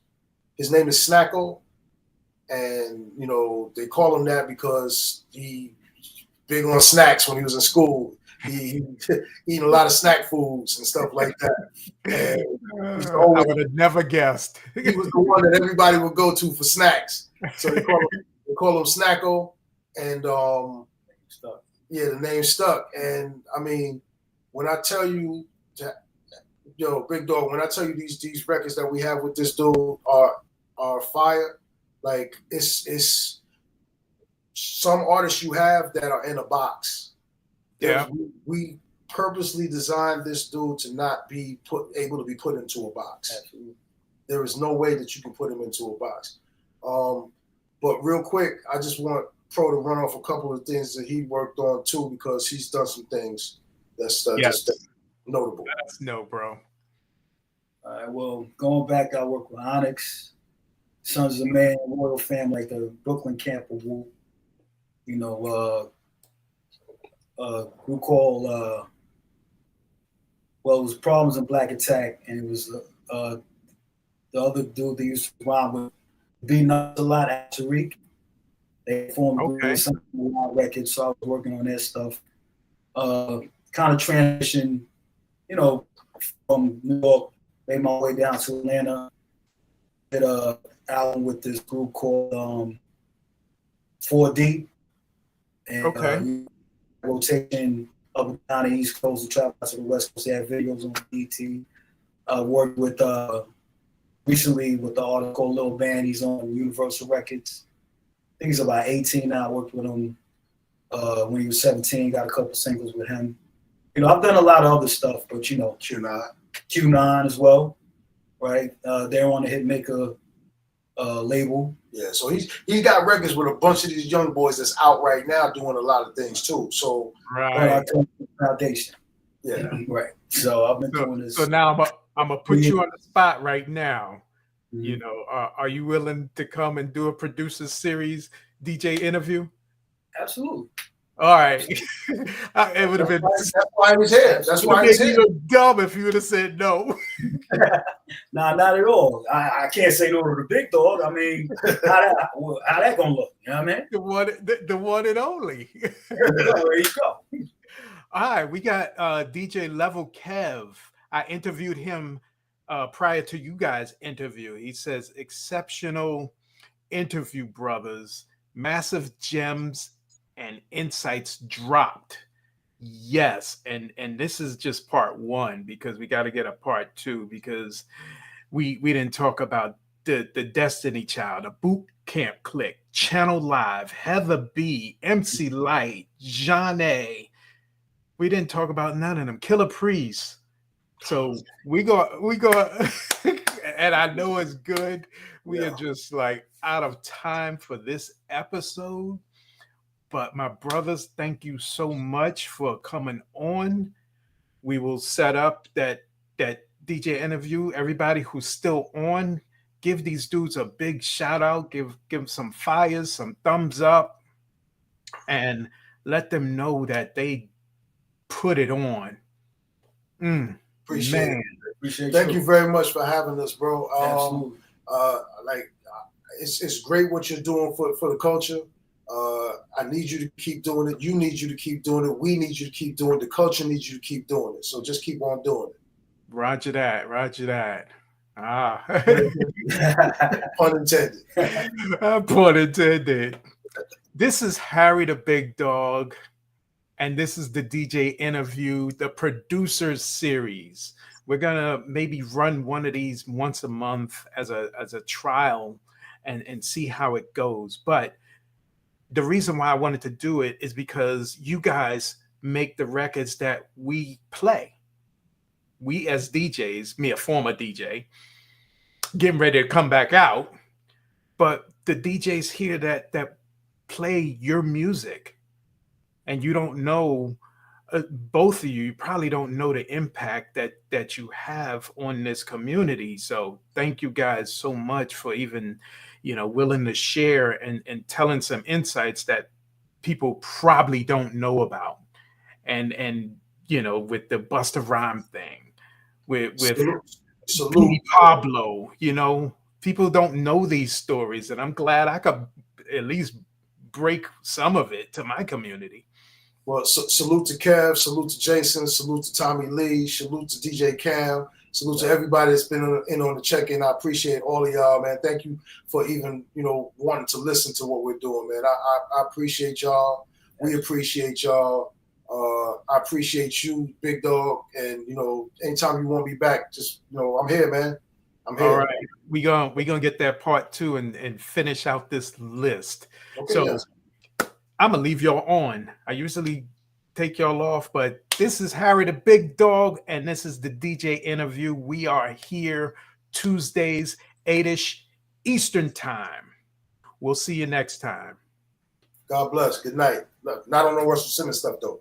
his name is Snacko, and you know they call him that because he big on snacks when he was in school. He eating a lot of snack foods and stuff like that. And I would have never guessed. He was the one that everybody would go to for snacks. So they call him Snacko, and yeah, the name stuck. And I mean, when I tell you, yo, Big Dog, when I tell you these records that we have with this dude are fire, like it's some artists you have that are in a box. Yeah. We purposely designed this dude to not be able to be put into a box. Absolutely. There is no way that you can put him into a box. But real quick, I just want Pro to run off a couple of things that he worked on too, because he's done some things that's just notable. That's no, bro. All right, well, going back, I work with Onyx, Sons of Man, Royal Fam, like the Brooklyn Camp of Wu. You know, group called, well, it was Problems in Black Attack, and it was the other dude they used to rhyme with, Beating Up a Lot at Tariq. They formed something records, so I was working on that stuff. Kind of transition, you know, from New York, made my way down to Atlanta. Did an album with this group called 4D. And rotation up and down the East Coast and travel to the West Coast. They had videos on BT. Worked with recently with the artist called Lil Band. He's on Universal Records. I think he's about 18 now. I worked with him when he was 17. Got a couple singles with him. You know, I've done a lot of other stuff, but you know, Q9 as well, right? They're on the Hitmaker label. Yeah, so he's got records with a bunch of these young boys that's out right now doing a lot of things too. So Foundation. Yeah, right. So I've been doing this. So now I'm gonna put you on the spot right now. Mm-hmm. You know, are you willing to come and do a producer series DJ interview? Absolutely. All right. It would have been. That's why he's here. That's why he's here. Dumb if you would have said no. Nah, not at all. I can't say no to the big dog. I mean, how that gonna look? You know what I mean? The one and only. There you go. All right, we got DJ Level Kev. I interviewed him prior to you guys' interview. He says, exceptional interview, brothers. Massive gems and insights dropped. Yes, and this is just part one, because we got to get a part two, because we didn't talk about the Destiny Child, the Boot Camp Click, Channel Live, Heather B, MC Light, Jean A. We didn't talk about none of them. Killer Priest. So we go, and I know it's good. We are just like out of time for this episode. But my brothers, thank you so much for coming on. We will set up that DJ interview. Everybody who's still on, give these dudes a big shout out, give them some fires, some thumbs up, and let them know that they put it on. Appreciate Man. it. Thank you very much for having us, bro. Absolutely. Like it's great what you're doing for the culture. I need you to keep doing it. You need you to keep doing it. We need you to keep doing it. The culture needs you to keep doing it. So just keep on doing it. Roger that. Roger that. Ah. Pun intended. Pun intended. This is Harry the Big Dog, and this is the DJ interview, the producers series. We're gonna maybe run one of these once a month as a trial and see how it goes. But the reason why I wanted to do it is because you guys make the records that we play. We as DJs, me a former DJ, getting ready to come back out, but the DJs here that play your music, and you don't know, both of you probably don't know the impact that you have on this community. So thank you guys so much for even, willing to share and telling some insights that people probably don't know about. And with the Busta Rhymes thing, with Petey Pablo, people don't know these stories, and I'm glad I could at least break some of it to my community. Well, salute to Kev, salute to Jason, salute to Tommy Lee, salute to DJ Cam, salute to everybody that's been in on the check-in. I appreciate all of y'all, man. Thank you for even, wanting to listen to what we're doing, man. I appreciate y'all. We appreciate y'all. I appreciate you, Big Dog. And, anytime you want me back, just, I'm here, man. I'm here. All right. We're gonna get that part 2 and finish out this list. Okay, so yes. I'm gonna leave y'all on. I usually take y'all off, but this is Harry the Big Dog, and this is the DJ interview. We are here Tuesdays, 8-ish Eastern time. We'll see you next time. God bless. Good night. Look, not on no Russell Simmons stuff though.